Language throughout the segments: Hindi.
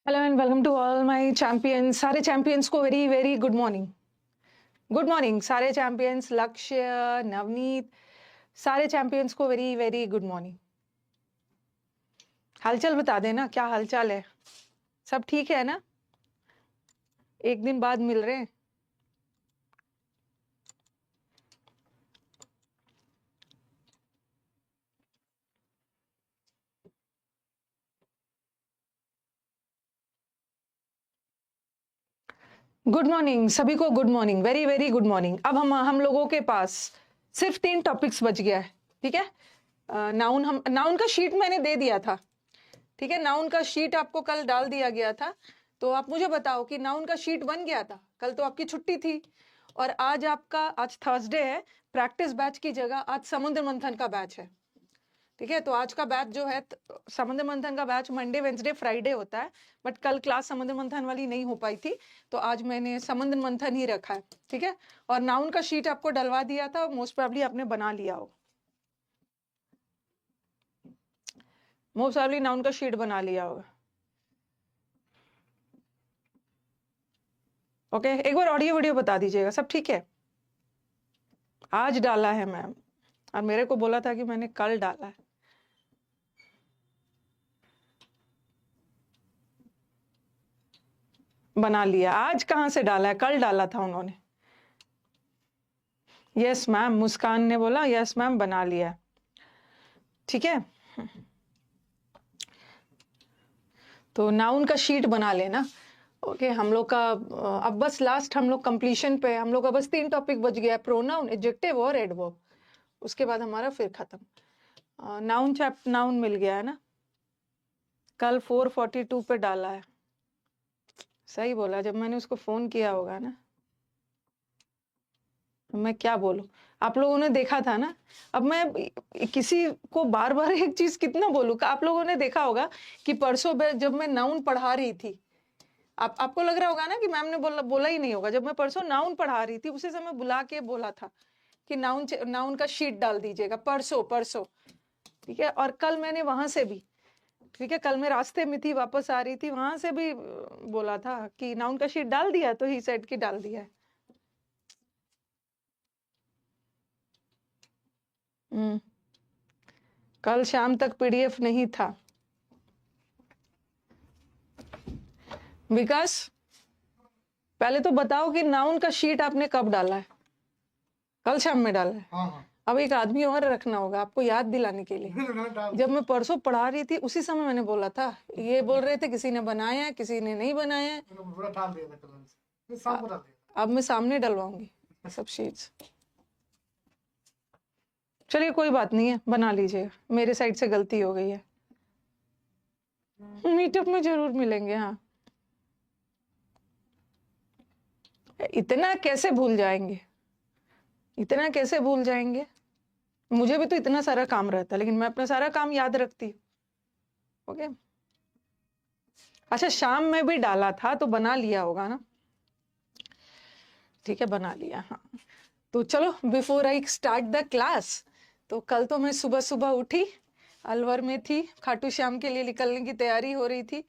Hello and welcome to all my champions. सारे चैंपियंस को very very good morning. Good morning सारे चैंपियंस, लक्ष्य, नवनीत, सारे चैंपियंस को वेरी वेरी गुड मॉर्निंग। हालचाल बता देना, क्या हालचाल है? सब ठीक है ना? एक दिन बाद मिल रहे हैं। गुड मॉर्निंग सभी को, good morning, very very good morning. अब हम लोगों के पास सिर्फ 3 टॉपिक्स बच गया है। ठीक है, नाउन का शीट मैंने दे दिया था। ठीक है, नाउन का शीट आपको कल डाल दिया गया था। तो आप मुझे बताओ कि नाउन का शीट बन गया था? कल तो आपकी छुट्टी थी और आज थर्सडे है। प्रैक्टिस बैच की जगह आज समुद्र मंथन का बैच है। ठीक है, तो आज का बैच जो है समुद्र मंथन का बैच मंडे वेंसडे फ्राइडे होता है, बट कल क्लास समुद्र मंथन वाली नहीं हो पाई थी, तो आज मैंने समुद्र मंथन ही रखा है। ठीक है, और नाउन का शीट आपको डलवा दिया था, मोस्ट प्रोबेबली आपने बना लिया हो। मोस्ट प्रोबेबली नाउन का शीट बना लिया होगा। ओके, एक बार ऑडियो वीडियो बता दीजिएगा सब ठीक है? आज डाला है मैम, और मेरे को बोला था कि मैंने कल डाला है। बना लिया। आज कहाँ से डाला है? कल डाला था उन्होंने। यस मैम, मुस्कान ने बोला यस मैम बना लिया है। ठीक है, तो नाउन का शीट बना लेना। ओके, हम लोग का अब बस लास्ट हम लोग कंप्लीशन पे, हम लोग का बस 3 टॉपिक बच गया है, प्रोनाउन, एडजेक्टिव और एडवर्ब। उसके बाद हमारा फिर खत्म। नाउन मिल गया है ना? कल 4:42 पे डाला है। सही बोला, जब मैंने उसको फोन किया होगा ना। मैं क्या बोलूं, आप लोगों ने देखा था ना। अब मैं किसी को बार बार एक चीज कितना बोलूं? आप लोगों ने देखा होगा कि परसों जब मैं नाउन पढ़ा रही थी, आपको लग रहा होगा ना कि मैम ने बोला ही नहीं होगा। जब मैं परसों नाउन पढ़ा रही थी, उसी समय बुला के बोला था कि नाउन का शीट डाल दीजिएगा। परसों परसों ठीक है, और कल मैंने वहां से भी, ठीक है, कल मैं रास्ते में थी, वापस आ रही थी, वहां से भी बोला था कि नाउन का शीट डाल दिया, तो ही सेड की डाल दिया है। कल शाम तक पीडीएफ नहीं था। विकास, पहले तो बताओ कि नाउन का शीट आपने कब डाला है? कल शाम में डाला है? हाँ। अब एक आदमी और रखना होगा आपको याद दिलाने के लिए। जब मैं परसों पढ़ा रही थी, उसी समय मैंने बोला था। ये बोल रहे थे किसी ने बनाया है, किसी ने नहीं बनाया है। अब मैं सामने डलवाऊंगी सब शीट्स। चलिए कोई बात नहीं है, बना लीजिएगा, मेरे साइड से गलती हो गई है। मीटअप में जरूर मिलेंगे। हाँ, इतना कैसे भूल जाएंगे, इतना कैसे भूल जाएंगे? मुझे भी तो इतना सारा काम रहता है, लेकिन मैं अपना सारा काम याद रखती हूँ। ओके, अच्छा, शाम में भी डाला था तो बना लिया होगा ना? ठीक है, बना लिया। हाँ, तो चलो, before I start the class, तो कल तो मैं सुबह सुबह उठी, अलवर में थी, खाटू श्याम के लिए निकलने की तैयारी हो रही थी।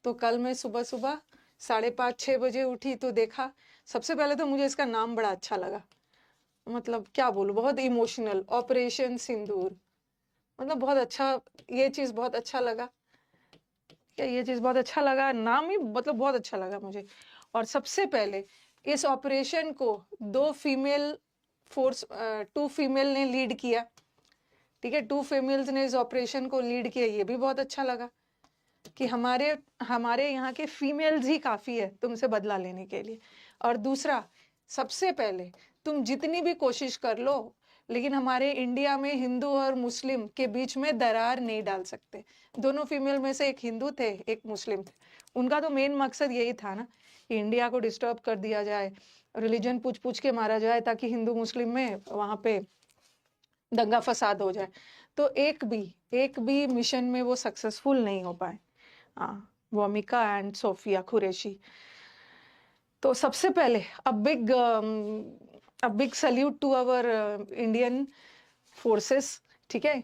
तो कल मैं सुबह सुबह 5:30-6 बजे उठी, तो देखा, सबसे पहले तो मुझे इसका नाम बड़ा अच्छा लगा। मतलब क्या बोलूं, बहुत इमोशनल, ऑपरेशन सिंदूर। मतलब बहुत अच्छा, ये चीज बहुत अच्छा लगा। क्या ये चीज बहुत अच्छा लगा, नाम ही मतलब बहुत अच्छा लगा मुझे। और सबसे पहले इस ऑपरेशन को 2 फीमेल ने लीड किया। ठीक है, 2 फीमेल्स ने इस ऑपरेशन को लीड किया, ये भी बहुत अच्छा लगा कि हमारे हमारे यहाँ के फीमेल्स ही काफी है तुमसे बदला लेने के लिए। और दूसरा, सबसे पहले तुम जितनी भी कोशिश कर लो, लेकिन हमारे इंडिया में हिंदू और मुस्लिम के बीच में दरार नहीं डाल सकते। दोनों फीमेल में से एक हिंदू थे, एक मुस्लिम थे। उनका तो मेन मकसद यही था ना कि इंडिया को डिस्टर्ब कर दिया जाए, रिलीजन पूछ पूछ के मारा जाए, ताकि हिंदू मुस्लिम में वहां पे दंगा फसाद हो जाए। तो एक भी मिशन में वो सक्सेसफुल नहीं हो पाए। वोमिका एंड सोफिया कुरैशी। तो सबसे पहले a big salute to our Indian forces ठीक है,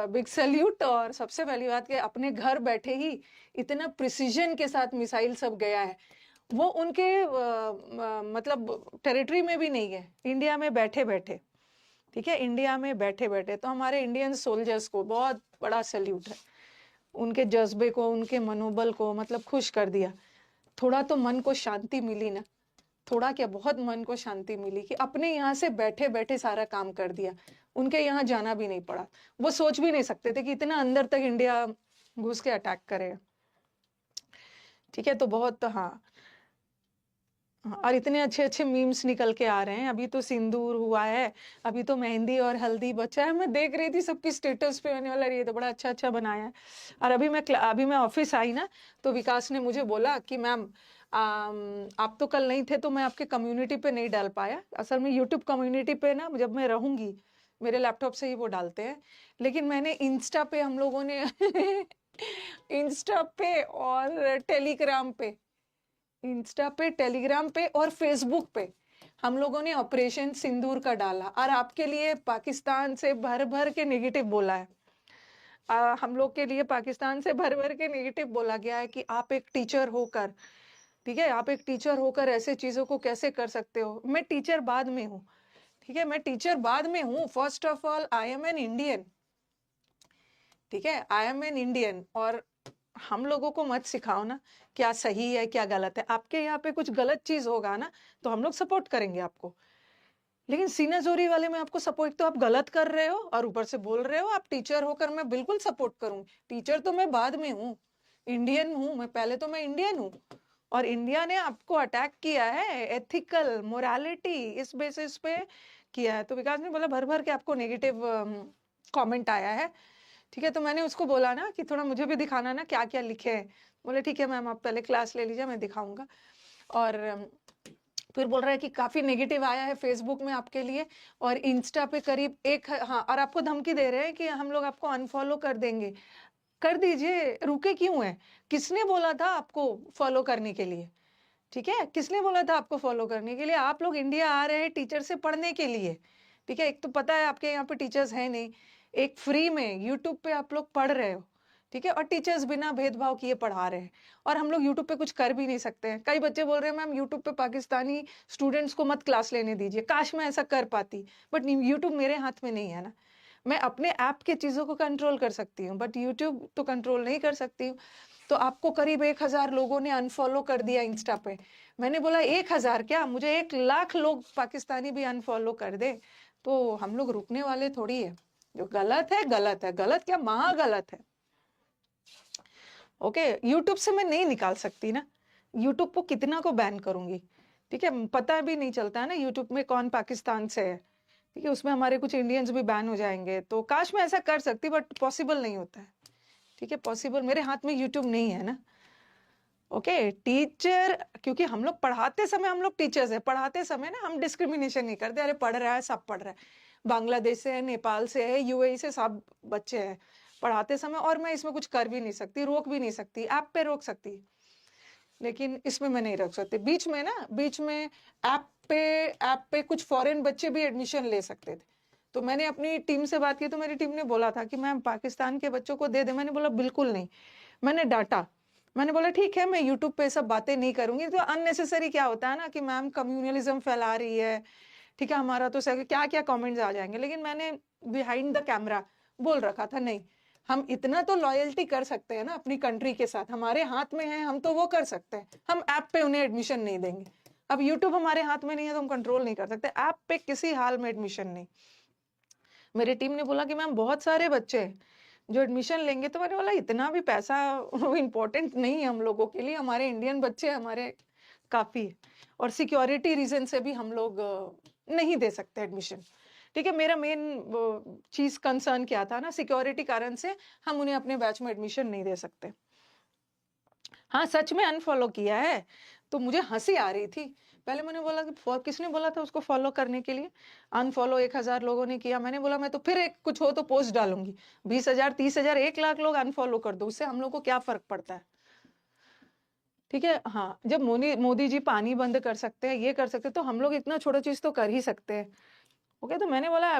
बिग सैल्यूट। और सबसे पहली बात कि अपने घर बैठे ही इतना प्रिसीजन के साथ मिसाइल सब गया है, वो उनके मतलब टेरिटरी में भी नहीं है, इंडिया में बैठे बैठे। ठीक है, इंडिया में बैठे बैठे। तो हमारे इंडियन सोल्जर्स को बहुत बड़ा सैल्यूट है, उनके जज्बे को, उनके मनोबल को मतलब खुश कर दिया। थोड़ा तो मन को शांति मिली ना, थोड़ा क्या, बहुत मन को शांति मिली कि अपने यहाँ से बैठे बैठे सारा काम कर दिया, उनके यहाँ जाना भी नहीं पड़ा। वो सोच भी नहीं सकते थे कि इतना अंदर तक इंडिया घुस के अटैक करेगा। ठीक है, तो बहुत, हाँ, और इतने अच्छे अच्छे मीम्स निकल के आ रहे हैं। अभी तो सिंदूर हुआ है, अभी तो मेहंदी और हल्दी बचा है। मैं देख रही थी सबकी स्टेटस पे, मैंने बोला ये तो बड़ा अच्छा अच्छा बनाया है। और अभी मैं ऑफिस आई ना, तो विकास ने मुझे बोला कि मैम आप तो कल नहीं थे तो मैं आपके कम्युनिटी पे नहीं डाल पाया। असल में यूट्यूब कम्युनिटी पे ना जब मैं रहूंगी, मेरे लैपटॉप से ही वो डालते हैं, लेकिन मैंने इंस्टा पे हम लोगों ने इंस्टा पे और टेलीग्राम पे, इंस्टा पे, टेलीग्राम पे और फेसबुक पे हम लोगों ने ऑपरेशन सिंदूर का डाला, और आपके लिए पाकिस्तान से भर भर के नेगेटिव बोला है। हम लोग के लिए पाकिस्तान से भर भर के नेगेटिव बोला गया है कि आप एक टीचर होकर, ठीक है, आप एक टीचर होकर ऐसे चीजों को कैसे कर सकते हो। मैं टीचर बाद में हूँ, ठीक है, मैं टीचर बाद में हूँ। First of all I am an Indian, ठीक है, आई एम एन इंडियन। और हम लोगों को मत सिखाओ ना क्या सही है क्या गलत है। आपके यहाँ पे कुछ गलत चीज होगा ना तो हम लोग सपोर्ट करेंगे आपको, लेकिन सीना जोरी वाले में आपको सपोर्ट, तो आप गलत कर रहे हो और ऊपर से बोल रहे हो आप टीचर होकर। मैं बिल्कुल सपोर्ट करूंगी, टीचर तो मैं बाद में हूँ, इंडियन हूँ मैं, पहले तो मैं इंडियन हूँ। और इंडिया ने आपको अटैक किया है एथिकल मोरालिटी इस बेसिस पे किया है। तो विकास ने बोला भर भर के आपको नेगेटिव कमेंट आया है। ठीक है, तो मैंने उसको बोला ना कि थोड़ा मुझे भी दिखाना ना क्या क्या लिखे हैं। बोले ठीक है मैम, आप पहले क्लास ले लीजिए, मैं दिखाऊंगा। और फिर बोल रहा है कि काफी नेगेटिव आया है फेसबुक में आपके लिए, और इंस्टा पे करीब एक, हाँ, और आपको धमकी दे रहे हैं कि हम लोग आपको अनफॉलो कर देंगे। कर दीजिए, रुके क्यों है? किसने बोला था आपको फॉलो करने के लिए? ठीक है, किसने बोला था आपको फॉलो करने के लिए? आप लोग इंडिया आ रहे हैं टीचर से पढ़ने के लिए। ठीक है, एक तो पता है आपके यहाँ पे टीचर्स हैं नहीं, एक फ्री में यूट्यूब पे आप लोग पढ़ रहे हो, ठीक है, और टीचर्स बिना भेदभाव किए पढ़ा रहे हैं, और हम लोग यूट्यूब पे कुछ कर भी नहीं सकते हैं। कई बच्चे बोल रहे हैं मैम यूट्यूब पे पाकिस्तानी स्टूडेंट्स को मत क्लास लेने दीजिए। काश मैं ऐसा कर पाती, बट यूट्यूब मेरे हाथ में नहीं है ना। मैं अपने ऐप के चीजों को कंट्रोल कर सकती हूँ, बट यूट्यूब तो कंट्रोल नहीं कर सकती हूँ। तो आपको करीब 1,000 लोगों ने अनफॉलो कर दिया इंस्टा पे। मैंने बोला 1,000 क्या, मुझे 1,00,000 लोग पाकिस्तानी भी अनफॉलो कर दे तो हम लोग रुकने वाले थोड़ी है। जो गलत है गलत है, गलत क्या, महा गलत है। ओके, यूट्यूब से मैं नहीं निकाल सकती ना, यूट्यूब को कितना को बैन करूंगी। ठीक है, पता भी नहीं चलता है ना यूट्यूब में कौन पाकिस्तान से है। ठीक है, उसमें हमारे कुछ इंडियंस भी बैन हो जाएंगे। तो काश मैं ऐसा कर सकती, बट पॉसिबल नहीं होता है। ठीक है, पॉसिबल मेरे हाथ में यूट्यूब नहीं है ना। ओके, टीचर, क्योंकि हम लोग पढ़ाते समय, हम लोग टीचर्स है, पढ़ाते समय ना हम डिस्क्रिमिनेशन नहीं करते। अरे पढ़ रहा है, सब पढ़ रहा है, बांग्लादेश से है, नेपाल से है, यूएई से, सब बच्चे हैं पढ़ाते समय। और मैं इसमें कुछ कर भी नहीं सकती, रोक भी नहीं सकती, ऐप पे रोक सकती, लेकिन इसमें मैं नहीं रोक सकती। बीच में ना, बीच में ऐप पे कुछ फॉरेन बच्चे भी एडमिशन ले सकते थे। तो मैंने अपनी टीम से बात की, तो मेरी टीम ने बोला था कि मैम पाकिस्तान के बच्चों को दे दे। मैंने बोला बिल्कुल नहीं, मैंने डांटा। मैंने बोला ठीक है, मैं यूट्यूब पे सब बातें नहीं करूंगी। तो अननेसेसरी क्या होता है ना कि मैम कम्युनलिज्म फैला रही है, ठीक है, हमारा तो सर क्या क्या कमेंट्स आ जाएंगे। लेकिन मैंने बिहाइंड द कैमरा बोल रखा था नहीं, हम इतना तो लॉयल्टी कर सकते हैं ना अपनी कंट्री के साथ, हमारे हाथ में है, हम तो वो कर सकते हैं। हम ऐप पे उन्हें एडमिशन नहीं देंगे। अब यूट्यूब हमारे हाथ में नहीं है तो हम कंट्रोल नहीं कर सकते, ऐप पे किसी हाल में एडमिशन नहीं। मेरी टीम ने बोला कि मैम बहुत सारे बच्चे हैं जो एडमिशन लेंगे। तो मैंने बोला इतना भी पैसा इम्पोर्टेंट नहीं है हम लोगों के लिए, हमारे इंडियन बच्चे हमारे काफी है, और सिक्योरिटी रीजन से भी हम लोग नहीं दे सकते एडमिशन। ठीक है, मेरा मेन चीज कंसर्न क्या था ना, सिक्योरिटी कारण से हम उन्हें अपने बैच में एडमिशन नहीं दे सकते। हाँ, सच में अनफॉलो किया है, तो मुझे हंसी आ रही थी। पहले मैंने बोला कि किसने बोला था उसको फॉलो करने के लिए? अनफॉलो 1,000 लोगों ने किया। मैंने बोला मैं तो फिर एक कुछ हो तो पोस्ट डालूंगी, 20,000, 30,000, 1,00,000 लोग अनफॉलो कर दो, उससे हम लोग को क्या फर्क पड़ता है? ठीक है, हाँ, जब मोदी जी पानी बंद कर सकते हैं, ये कर सकते हैं, तो हम लोग इतना छोटा चीज तो कर ही सकते हैं। ओके, तो मैंने बोला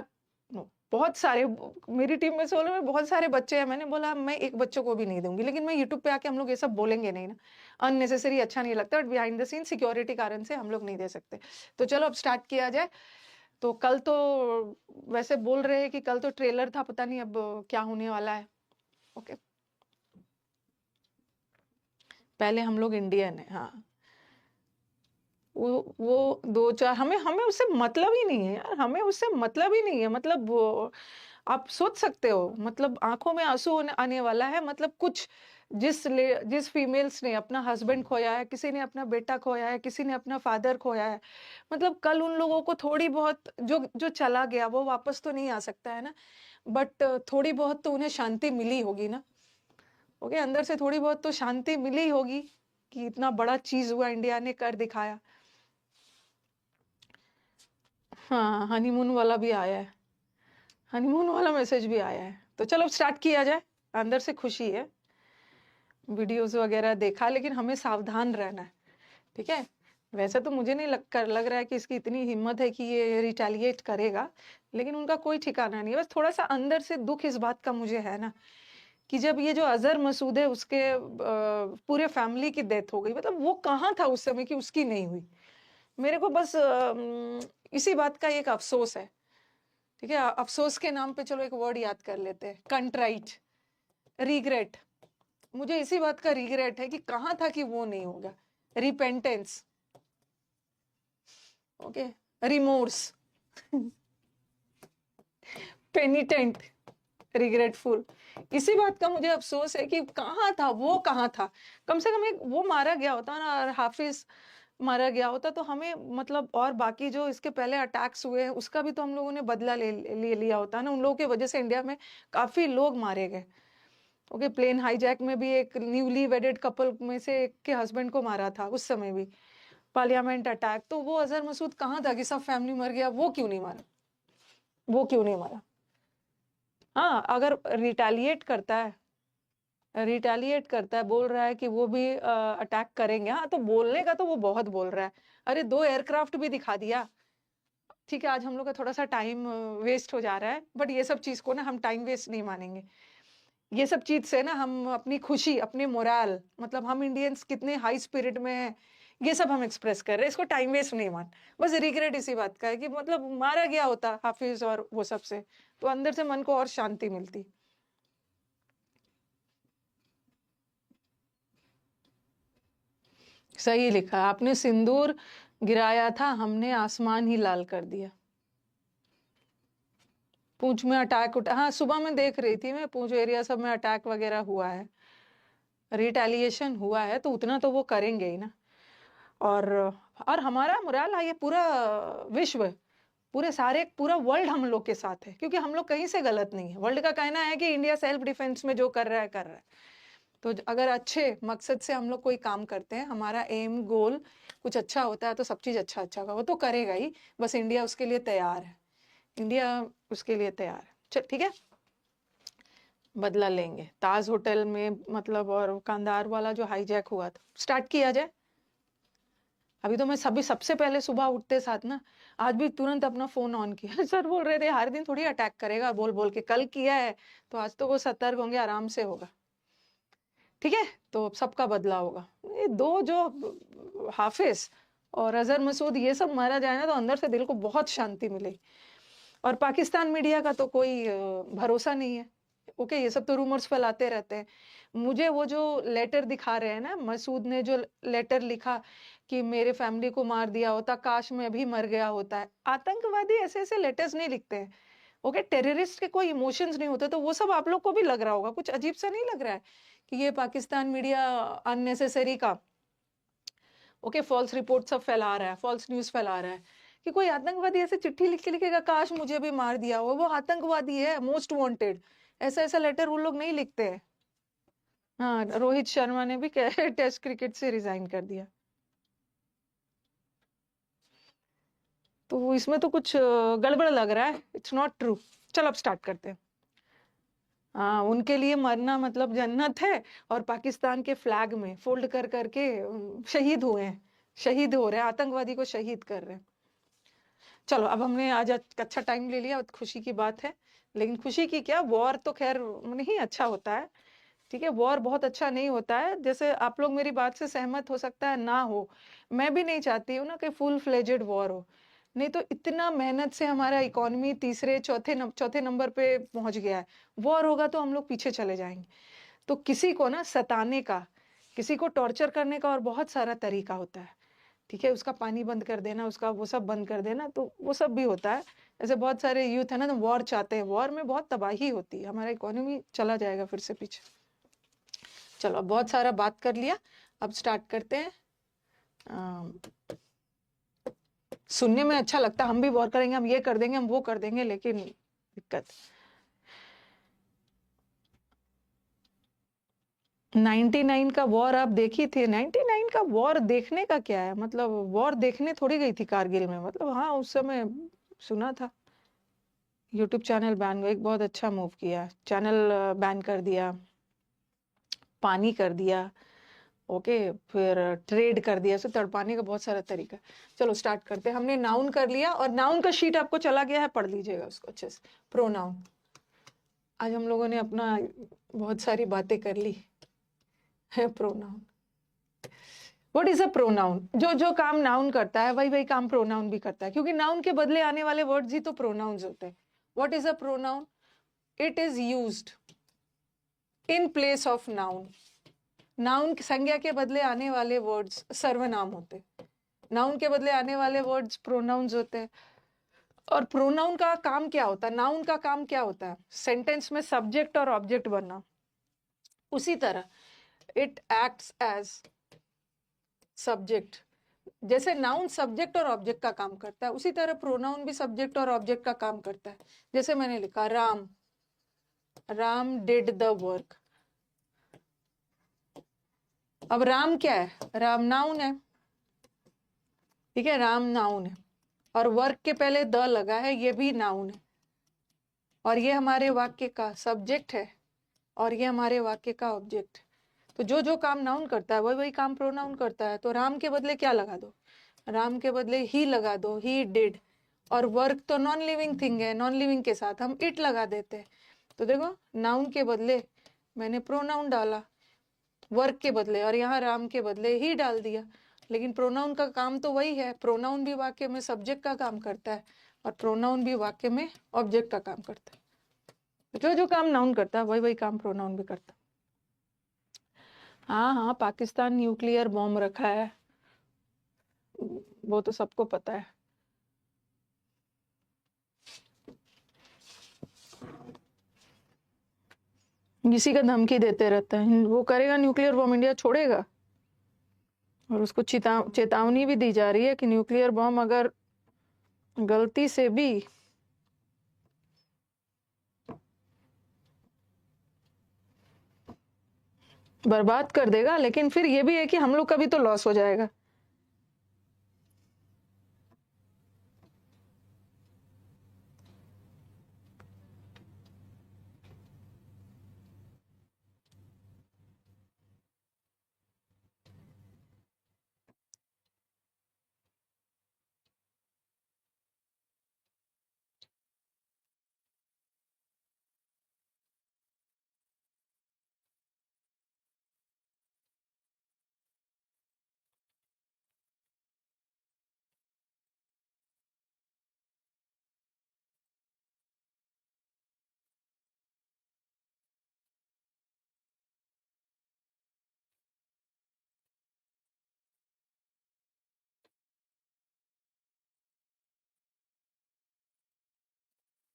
बहुत सारे मेरी टीम में से बोले में बहुत सारे बच्चे हैं, मैंने बोला मैं एक बच्चों को भी नहीं दूंगी, लेकिन मैं यूट्यूब पे आके हम लोग ये सब बोलेंगे नहीं ना, अननेसेसरी अच्छा नहीं लगता, but behind the scene security कारण से हम लोग नहीं दे सकते। तो चलो अब स्टार्ट किया जाए। तो कल तो वैसे बोल रहे हैं कि कल तो ट्रेलर था, पता नहीं अब क्या होने वाला है। ओके, पहले हम लोग इंडियन है, हाँ वो दो चार, हमें हमें उससे मतलब ही नहीं है यार, हमें उससे मतलब ही नहीं है। मतलब वो आप सोच सकते हो, मतलब आंखों में आंसू आने वाला है। मतलब कुछ जिस फीमेल्स ने अपना हस्बैंड खोया है, किसी ने अपना बेटा खोया है, किसी ने अपना फादर खोया है, मतलब कल उन लोगों को थोड़ी बहुत जो जो चला गया वो वापस तो नहीं आ सकता है ना, बट थोड़ी बहुत तो उन्हें शांति मिली होगी ना। ओके, अंदर से थोड़ी बहुत तो शांति मिली होगी कि इतना बड़ा चीज हुआ, इंडिया ने कर दिखाया। हाँ, हनीमून वाला भी आया है, हनीमून वाला मैसेज भी आया है। तो चलो स्टार्ट किया जाए। अंदर से खुशी है, वीडियोस वगैरह देखा, लेकिन हमें सावधान रहना है, ठीक है। वैसे तो मुझे नहीं लग रहा है कि इसकी इतनी हिम्मत है कि ये रिटेलिएट करेगा, लेकिन उनका कोई ठिकाना नहीं है। बस थोड़ा सा अंदर से दुख इस बात का मुझे है ना, कि जब ये जो अजहर मसूद है उसके पूरे फैमिली की डेथ हो गई, मतलब वो कहाँ था उस समय कि उसकी नहीं हुई। मेरे को बस इसी बात का एक अफसोस है, ठीक है। अफसोस के नाम पे चलो एक वर्ड याद कर लेते हैं, कंट्राइट, रिग्रेट। मुझे इसी बात का रिग्रेट है कि कहाँ था कि वो नहीं होगा। रिपेंटेंस, ओके, रिमोर्स, पेनिटेंट, रिग्रेटफुल, इसी बात का मुझे अफसोस है कि कहाँ था वो, कहाँ था। कम से कम एक वो मारा गया होता ना, और हाफिज मारा गया होता, तो हमें मतलब, और बाकी जो इसके पहले अटैक्स हुए हैं उसका भी तो हम लोगों ने बदला ले लिया होता ना। उन लोगों की वजह से इंडिया में काफी लोग मारे गए। ओके, प्लेन हाईजैक में भी एक न्यूली वेडेड कपल में से एक के हस्बैंड को मारा था उस समय भी। पार्लियामेंट अटैक, तो वो अजहर मसूद कहाँ था कि सब फैमिली मर गया, वो क्यों नहीं मारा, वो क्यों नहीं मारा। हाँ, अगर रिटेलिएट करता है, बोल रहा है कि वो भी अटैक करेंगे, हाँ तो बोलने का तो वो बहुत बोल रहा है। अरे 2 एयरक्राफ्ट भी दिखा दिया, ठीक है। आज हम लोग का थोड़ा सा टाइम वेस्ट हो जा रहा है, बट ये सब चीज को ना हम टाइम वेस्ट नहीं मानेंगे। ये सब चीज से ना हम अपनी खुशी, अपनी मोरल, मतलब हम इंडियंस कितने हाई स्पिरिट में हैं, ये सब हम एक्सप्रेस कर रहे हैं। इसको टाइम वेस्ट नहीं मान, बस रिग्रेट इसी बात का है कि मतलब मारा गया होता हाफिज और वो सब से, तो अंदर से मन को और शांति मिलती। सही लिखा आपने, सिंदूर गिराया था हमने, आसमान ही लाल कर दिया। पूंछ में अटैक उठा, हाँ सुबह में देख रही थी मैं, पूंछ एरिया सब में अटैक वगैरह हुआ है, रिटेलिएशन हुआ है, तो उतना तो वो करेंगे ही ना। और हमारा मुराल है, ये पूरा विश्व, पूरा वर्ल्ड हम लोग के साथ है, क्योंकि हम लोग कहीं से गलत नहीं है। वर्ल्ड का कहना है कि इंडिया सेल्फ डिफेंस में जो कर रहा है कर रहा है। तो अगर अच्छे मकसद से हम लोग कोई काम करते हैं, हमारा एम गोल कुछ अच्छा होता है, तो सब चीज अच्छा अच्छा होगा, वो तो करेगा ही। बस इंडिया उसके लिए तैयार है, इंडिया उसके लिए तैयार है। चल ठीक है, बदला लेंगे। ताज होटल में मतलब, और कांधार वाला जो हाईजैक हुआ था, स्टार्ट किया जाए। अभी तो मैं सबसे पहले सुबह उठते साथ ना, आज भी तुरंत अपना फोन ऑन किया। सर बोल रहे थे हर दिन थोड़ी अटैक करेगा, बोल बोल के कल किया है, तो आज तो वो सतर्क होंगे, आराम से होगा, ठीक है। तो सबका बदला होगा। ये दो जो हाफिज और अजहर मसूद ये सब मारा जाए ना, तो अंदर से दिल को बहुत शांति मिलेगी। और पाकिस्तान मीडिया का तो कोई भरोसा नहीं है। ओके, ये सब तो रूमर्स फैलाते रहते हैं। मुझे वो जो लेटर दिखा रहे हैं ना, मसूद ने जो लेटर लिखा कि मेरे फैमिली को मार दिया होता, काश मैं अभी मर गया होता है। आतंकवादी ऐसे ऐसे लेटर्स नहीं लिखते हैं। ओके, टेररिस्ट के कोई इमोशंस नहीं होते, तो वो सब आप लोग को भी लग रहा होगा, कुछ अजीब सा नहीं लग रहा है कि ये पाकिस्तान मीडिया अननेसेसरी का, ओके, फॉल्स रिपोर्ट सब फैला रहा है, फॉल्स न्यूज फैला रहा है कि कोई आतंकवादी ऐसे चिट्ठी लिख के लिखेगा काश मुझे भी मार दिया हो, वो आतंकवादी है, मोस्ट वांटेड, ऐसा ऐसा लेटर वो लोग नहीं लिखते हैं। हाँ, रोहित शर्मा ने भी टेस्ट क्रिकेट से रिजाइन कर दिया, तो इसमें तो कुछ गड़बड़ लग रहा है, इट्स नॉट ट्रू। चलो अब स्टार्ट करते हैं। हाँ, उनके लिए मरना मतलब जन्नत है, और पाकिस्तान के फ्लैग में फोल्ड कर करके शहीद हुए हैं, शहीद हो रहे हैं, आतंकवादी को शहीद कर रहे हैं। चलो अब हमने आज अच्छा टाइम ले लिया, खुशी की बात है। लेकिन खुशी की क्या, वॉर तो खैर नहीं अच्छा होता है, ठीक है, वॉर बहुत अच्छा नहीं होता है। जैसे आप लोग मेरी बात से सहमत हो सकता है ना हो, मैं भी नहीं चाहती हूँ ना कि फुल फ्लेजेड वॉर हो। नहीं तो इतना मेहनत से हमारा इकोनॉमी तीसरे चौथे नंबर पे पहुंच गया है, वॉर होगा तो हम लोग पीछे चले जाएंगे। तो किसी को ना सताने का, किसी को टॉर्चर करने का और बहुत सारा तरीका होता है, ठीक है, उसका पानी बंद कर देना, उसका वो सब बंद कर देना, तो वो सब भी होता है। ऐसे बहुत सारे यूथ है ना, तो वॉर चाहते हैं, वॉर में बहुत तबाही होती है, हमारा इकोनॉमी चला जाएगा फिर से पीछे। चलो अब बहुत सारा बात कर लिया, अब स्टार्ट करते हैं। सुनने में अच्छा लगता है, हम भी वॉर करेंगे, हम ये कर देंगे, हम वो कर देंगे, लेकिन दिक्कत 99 का वॉर आप देखी थी। 99 का वॉर देखने का क्या है, मतलब वॉर देखने थोड़ी गई थी कारगिल में, मतलब हाँ उस समय सुना था। यूट्यूब चैनल बैन, एक बहुत अच्छा मूव किया, चैनल बैन कर दिया, पानी कर दिया, ओके, फिर ट्रेड कर दिया, सो तड़पाने का बहुत सारा तरीका। चलो स्टार्ट करते हैं। हमने नाउन कर लिया, और नाउन का शीट आपको चला गया है, पढ़ लीजिएगा उसको अच्छे से। प्रोनाउन, आज हम लोगों ने अपना बहुत सारी बातें कर ली है। Pronoun, what is a pronoun? जो जो काम नाउन करता है वही वही काम प्रोनाउन भी करता है, क्योंकि नाउन के बदले आने वाले वर्ड्स ही तो प्रोनाउंस होते हैं। What is a pronoun? It is used in place of noun. Noun संज्ञा के बदले आने वाले वर्ड्स सर्वनाम होते हैं, नाउन के बदले आने वाले वर्ड्स प्रोनाउंस होते हैं। और प्रोनाउन का काम क्या होता है, नाउन का काम क्या होता है? सेंटेंस में सब्जेक्ट और ऑब्जेक्ट बनना। उसी तरह इट एक्ट्स एज सब्जेक्ट, जैसे नाउन सब्जेक्ट और ऑब्जेक्ट का काम करता है, उसी तरह प्रोनाउन भी सब्जेक्ट और ऑब्जेक्ट का काम करता है। जैसे मैंने लिखा Ram, Ram did the work. अब राम क्या है? राम नाउन है, ठीक है, राम नाउन है, और वर्क के पहले द लगा है, ये भी नाउन है, और ये हमारे वाक्य का सब्जेक्ट है, और ये हमारे वाक्य का ऑब्जेक्ट। तो जो जो काम नाउन करता है वही वही काम प्रोनाउन करता है। तो राम के बदले क्या लगा दो? राम के बदले ही लगा दो, ही डिड। और वर्क तो नॉन लिविंग थिंग है, नॉन लिविंग के साथ हम इट लगा देते हैं। तो देखो, नाउन के बदले मैंने प्रोनाउन डाला वर्क के बदले, और यहाँ राम के बदले ही डाल दिया। लेकिन प्रोनाउन का काम तो वही है, प्रोनाउन भी वाक्य में सब्जेक्ट का काम करता है, और प्रोनाउन भी वाक्य में ऑब्जेक्ट का काम करता है। जो जो काम नाउन करता है वही वही काम प्रोनाउन भी करता है। हाँ हाँ, पाकिस्तान न्यूक्लियर बॉम्ब रखा है, वो तो सबको पता है। किसी का धमकी देते रहता है, वो करेगा न्यूक्लियर बॉम्ब, इंडिया छोड़ेगा। और उसको चेतावनी भी दी जा रही है कि न्यूक्लियर बॉम्ब अगर गलती से भी बर्बाद कर देगा, लेकिन फिर ये भी है कि हम लोग का भी तो लॉस हो जाएगा।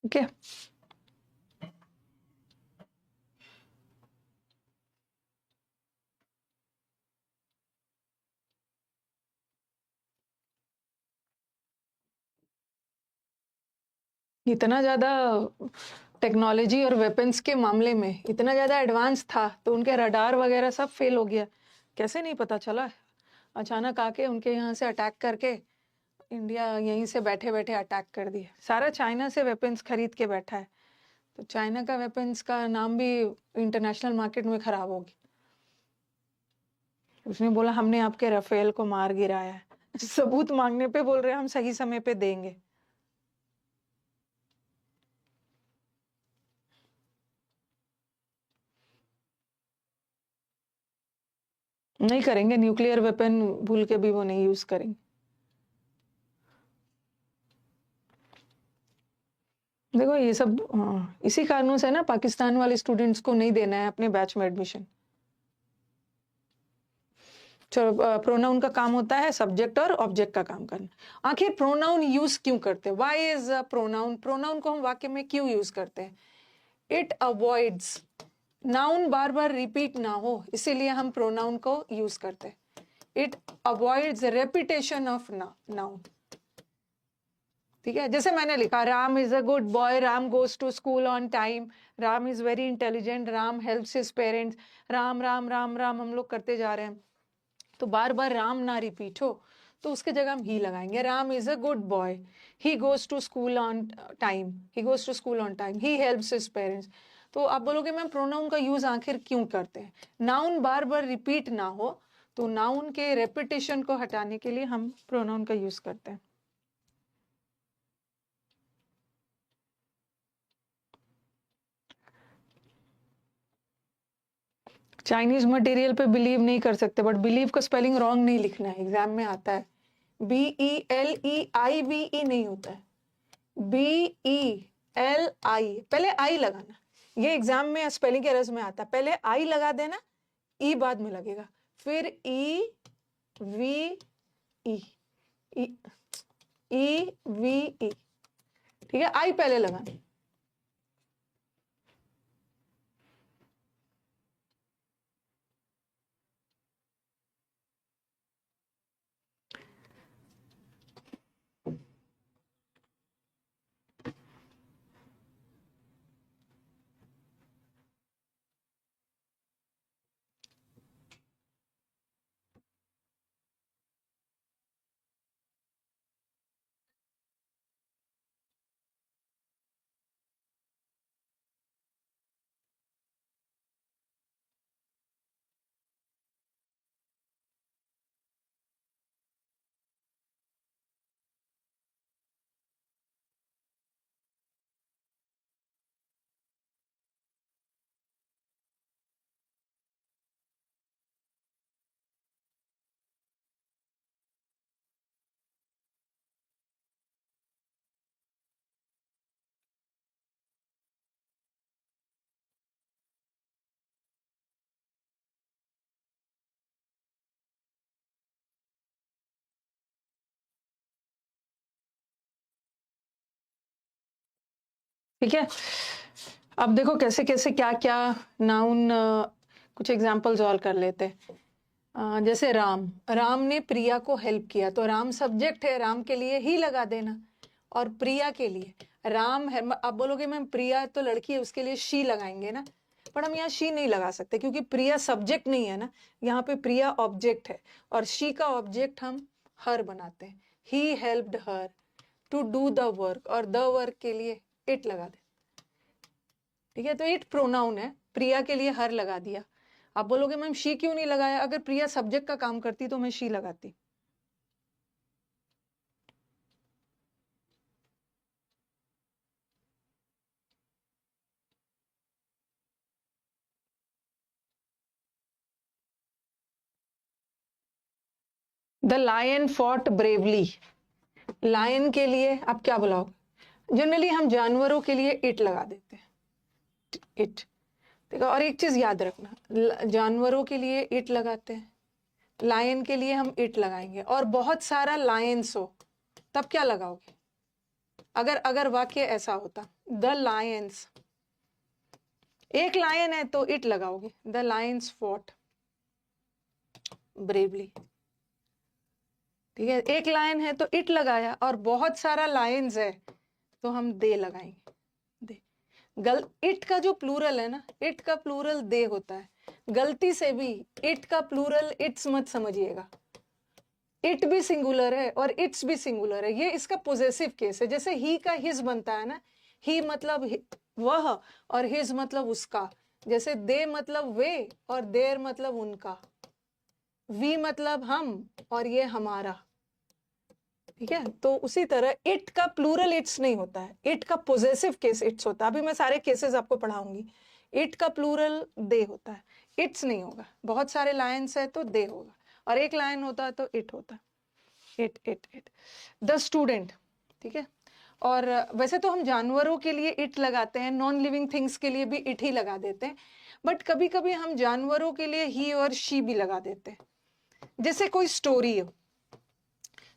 ओके, इतना ज्यादा टेक्नोलॉजी और वेपन्स के मामले में इतना ज्यादा एडवांस था, तो उनके रडार वगैरह सब फेल हो गया, कैसे नहीं पता चला? अचानक आके उनके यहाँ से अटैक करके इंडिया यहीं से बैठे बैठे अटैक कर दिया। सारा चाइना से वेपन्स खरीद के बैठा है, तो चाइना का वेपन्स का नाम भी इंटरनेशनल मार्केट में खराब होगी। उसने बोला हमने आपके राफेल को मार गिराया है। सबूत मांगने पे बोल रहे हैं हम सही समय पे देंगे। नहीं करेंगे, न्यूक्लियर वेपन भूल के भी वो नहीं यूज करेंगे। देखो ये सब इसी कारणों से ना पाकिस्तान वाले स्टूडेंट्स को नहीं देना है अपने बैच में एडमिशन। चलो, प्रोनाउन का काम होता है सब्जेक्ट और ऑब्जेक्ट का काम करना। आखिर प्रोनाउन यूज क्यों करते हैं? Why is pronoun? प्रोनाउन को हम वाक्य में क्यों यूज करते हैं? इट अवॉइड्स, नाउन बार बार रिपीट ना हो, इसीलिए हम प्रोनाउन को यूज करते हैं। It avoids repetition of noun. ठीक है, जैसे मैंने लिखा Ram is a good boy, Ram goes to school on time, Ram is very intelligent, Ram helps his parents, Ram Ram Ram Ram हम लोग करते जा रहे हैं, तो बार बार राम ना रिपीट हो तो उसके जगह हम ही लगाएंगे। Ram is a good boy, he goes to school on time, he goes to school on time, he helps his parents. तो आप बोलोगे मैम प्रोनाउन का यूज आखिर क्यों करते हैं? नाउन बार बार रिपीट ना हो, तो नाउन के रेपिटेशन को हटाने के लिए हम प्रोनाउन का यूज करते हैं। चाइनीज मटेरियल पे बिलीव नहीं कर सकते, बट बिलीव का स्पेलिंग रॉन्ग नहीं लिखना है, एग्जाम में आता है। BELEIVE नहीं होता है, BELI, पहले आई लगाना। ये एग्जाम में स्पेलिंग एरर्स में आता है, पहले आई लगा देना, ई बाद में लगेगा, फिर EVE, EVE, ठीक है, आई पहले लगाना। ठीक है, अब देखो कैसे कैसे क्या क्या नाउन, कुछ एग्जांपल्स और कर लेते हैं। जैसे राम, राम ने प्रिया को हेल्प किया, तो राम सब्जेक्ट है, राम के लिए ही लगा देना। और प्रिया के लिए राम है, अब बोलोगे मैम प्रिया तो लड़की है, उसके लिए शी लगाएंगे ना, पर हम यहाँ शी नहीं लगा सकते क्योंकि प्रिया सब्जेक्ट नहीं है ना, यहाँ पे प्रिया ऑब्जेक्ट है, और शी का ऑब्जेक्ट हम हर बनाते हैं। He helped her to do the work, और द वर्क के लिए इट लगा दे। ठीक है, तो इट प्रोनाउन है, प्रिया के लिए हर लगा दिया। आप बोलोगे मैम शी क्यों नहीं लगाया? अगर प्रिया सब्जेक्ट का काम करती तो मैं शी लगाती। The lion fought bravely, lion के लिए आप क्या बुलाओगे? जनरली हम जानवरों के लिए इट लगा देते हैं, इट। ठीक है, और एक चीज याद रखना, जानवरों के लिए इट लगाते हैं, लायन के लिए हम इट लगाएंगे। और बहुत सारा लायंस हो तब क्या लगाओगे? अगर अगर वाक्य ऐसा होता, द लायंस, एक लायन है तो इट लगाओगे, द लायंस फॉट ब्रेवली। ठीक है, एक लायन है तो इट लगाया, और बहुत सारा लायंस है तो हम दे लगाएंगे, दे। इट का जो प्लूरल है ना, इट का प्लूरल दे होता है, गलती से भी इट का प्लूरल इट्स मत समझिएगा। इट भी सिंगुलर है और इट्स भी सिंगुलर है, ये इसका पोजेसिव केस है। जैसे ही का हिज बनता है ना, ही मतलब वह और हिज मतलब उसका। जैसे दे मतलब वे और देर मतलब उनका, वी मतलब हम और ये हमारा। ठीक है, तो उसी तरह इट का प्लूरल इट्स नहीं होता है, इट का पोजेसिव केस इट्स होता है। अभी मैं सारे केसेस आपको पढ़ाऊंगी। इट का प्लूरल दे होता है, इट्स नहीं होगा, बहुत सारे लायंस है तो दे होगा, और एक लायन होता तो इट होता, it it it. The student, ठीक है। और वैसे तो हम जानवरों के लिए इट लगाते हैं, नॉन लिविंग थिंग्स के लिए भी इट ही लगा देते हैं, बट कभी कभी हम जानवरों के लिए ही और शी भी लगा देते हैं। जैसे कोई स्टोरी हो,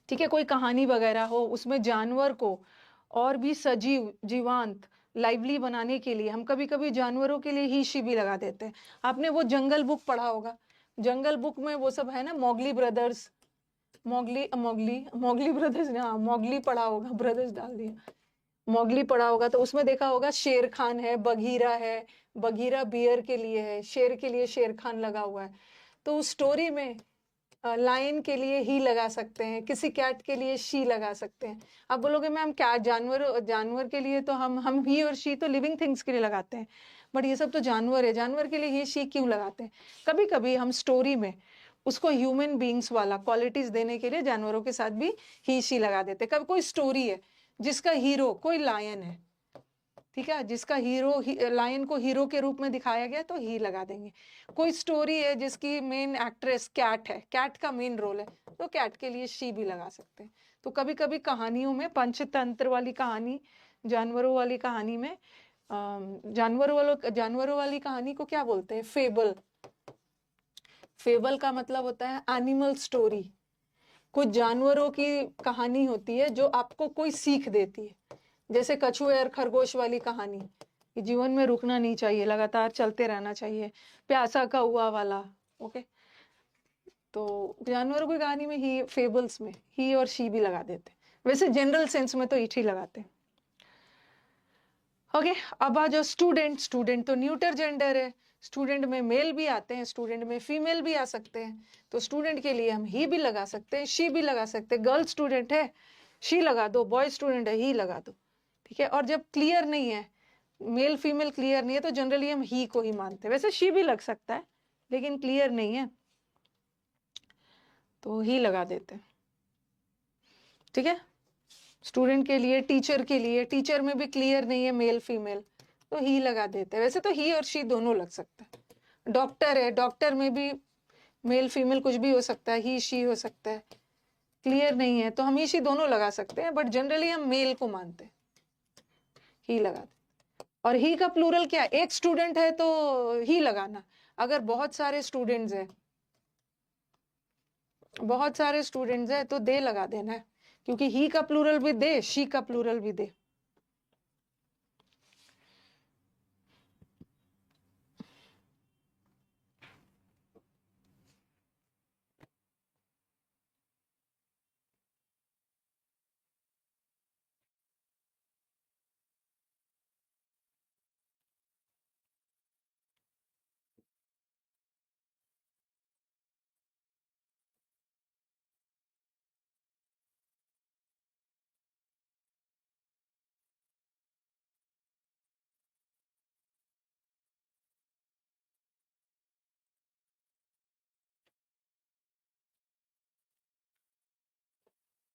ठीक है, कोई कहानी वगैरह हो, उसमें जानवर को और भी सजीव, जीवांत, लाइवली बनाने के लिए हम कभी कभी जानवरों के लिए ही शी भी लगा देते हैं। आपने वो जंगल बुक पढ़ा होगा, जंगल बुक में वो सब है ना, Mowgli brothers, Mowgli Mowgli Mowgli brothers ने, हाँ मोगली पढ़ा होगा, ब्रदर्स डाल दिया, मोगली पढ़ा होगा, तो उसमें देखा होगा शेर खान है, बघीरा है, बघीरा बियर के लिए है, शेर के लिए शेर खान लगा हुआ है। तो उस स्टोरी में लायन के लिए ही लगा सकते हैं, किसी कैट के लिए शी लगा सकते हैं। आप बोलोगे मैम क्या जानवर के लिए तो हम ही और शी तो लिविंग थिंग्स के लिए लगाते हैं, बट ये सब तो जानवर है, जानवर के लिए ही शी क्यों लगाते हैं? कभी कभी हम स्टोरी में उसको ह्यूमन बींग्स वाला क्वालिटीज देने के लिए जानवरों के साथ भी ही शी लगा देते हैं। कभी कोई स्टोरी है जिसका हीरो कोई लायन है, ठीक है, जिसका हीरो लायन को हीरो के रूप में दिखाया गया तो ही लगा देंगे। कोई स्टोरी है जिसकी मेन एक्ट्रेस कैट है, कैट का मेन रोल है, तो कैट के लिए शी भी लगा सकते हैं। तो कभी कभी कहानियों में, पंचतंत्र वाली कहानी, जानवरों वाली कहानी में, जानवरों वाली कहानी को क्या बोलते हैं? फेबल। फेबल का मतलब होता है एनिमल स्टोरी। कुछ जानवरों की कहानी होती है जो आपको कोई सीख देती है, जैसे कछुए और खरगोश वाली कहानी कि जीवन में रुकना नहीं चाहिए, लगातार चलते रहना चाहिए, प्यासा कौआ वाला। ओके, तो जानवरों की कहानी में ही, फेबल्स में ही और शी भी लगा देते, वैसे जनरल सेंस में तो इट ही लगाते हैं। ओके, अब आ जाओ स्टूडेंट। स्टूडेंट तो न्यूटर जेंडर है, स्टूडेंट में मेल भी आते हैं, स्टूडेंट में फीमेल भी आ सकते हैं, तो स्टूडेंट के लिए हम ही भी लगा सकते हैं, शी भी लगा सकते हैं। गर्ल स्टूडेंट है, शी लगा दो, बॉय स्टूडेंट है, ही लगा दो, ठीक है। और जब क्लियर नहीं है, मेल फीमेल क्लियर नहीं है, तो जनरली हम ही को ही मानते हैं। वैसे शी भी लग सकता है, लेकिन क्लियर नहीं है तो ही लगा देते हैं, ठीक है। स्टूडेंट के लिए, टीचर के लिए, टीचर में भी क्लियर नहीं है मेल फीमेल, तो ही लगा देते हैं। वैसे तो ही और शी दोनों लग सकता है। डॉक्टर है, डॉक्टर में भी मेल फीमेल कुछ भी हो सकता है, ही शी हो सकता है, क्लियर नहीं है तो हम ही शी दोनों लगा सकते हैं, बट जनरली हम मेल को मानते हैं, ही लगा देते। और ही का प्लूरल क्या है? एक स्टूडेंट है तो ही लगाना, अगर बहुत सारे स्टूडेंट्स हैं, बहुत सारे स्टूडेंट्स हैं तो दे लगा देना है, क्योंकि ही का प्लूरल भी दे, शी का प्लूरल भी दे।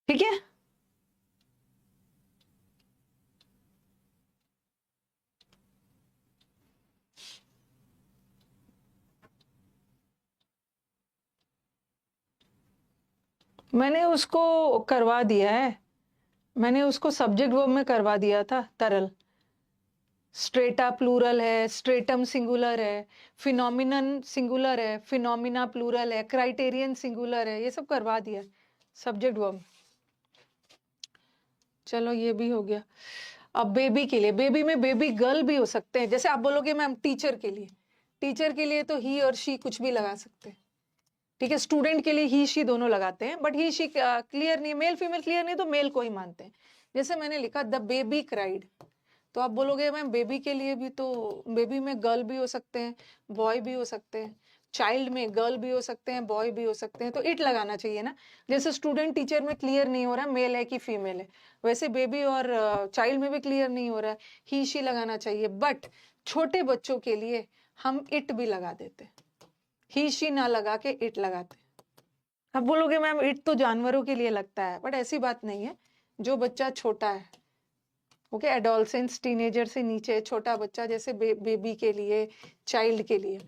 ठीक है, मैंने उसको करवा दिया है, मैंने उसको सब्जेक्ट वर्ब में करवा दिया था। तरल, स्ट्रेटा प्लूरल है, स्ट्रेटम सिंगुलर है, फिनोमिनन सिंगुलर है, फिनोमिना प्लूरल है, क्राइटेरियन सिंगुलर है, ये सब करवा दिया सब्जेक्ट वर्ब। चलो ये भी हो गया। अब बेबी के लिए, बेबी में बेबी गर्ल भी हो सकते हैं। जैसे आप बोलोगे मैम टीचर के लिए, टीचर के लिए तो ही और शी कुछ भी लगा सकते हैं, ठीक है। स्टूडेंट के लिए ही शी दोनों लगाते हैं, बट ही शी क्लियर नहीं, मेल फीमेल क्लियर नहीं, तो मेल को ही मानते हैं। जैसे मैंने लिखा द बेबी क्राइड, तो आप बोलोगे मैम बेबी के लिए भी तो, बेबी में गर्ल भी हो सकते हैं, बॉय भी हो सकते हैं, चाइल्ड में गर्ल भी हो सकते हैं, बॉय भी हो सकते हैं, तो इट लगाना चाहिए ना। जैसे स्टूडेंट टीचर में क्लियर नहीं हो रहा मेल है कि फीमेल है, वैसे बेबी और चाइल्ड में भी क्लियर नहीं हो रहा है, ही शी लगाना चाहिए। बट छोटे बच्चों के लिए हम इट भी लगा देते, ही शी ना लगा के इट लगाते। अब बोलोगे मैम इट तो जानवरों के लिए लगता है, बट ऐसी बात नहीं है। जो बच्चा छोटा है, ओके, एडोलसेंस, टीनेजर से नीचे छोटा बच्चा, जैसे बेबी के लिए, चाइल्ड के लिए,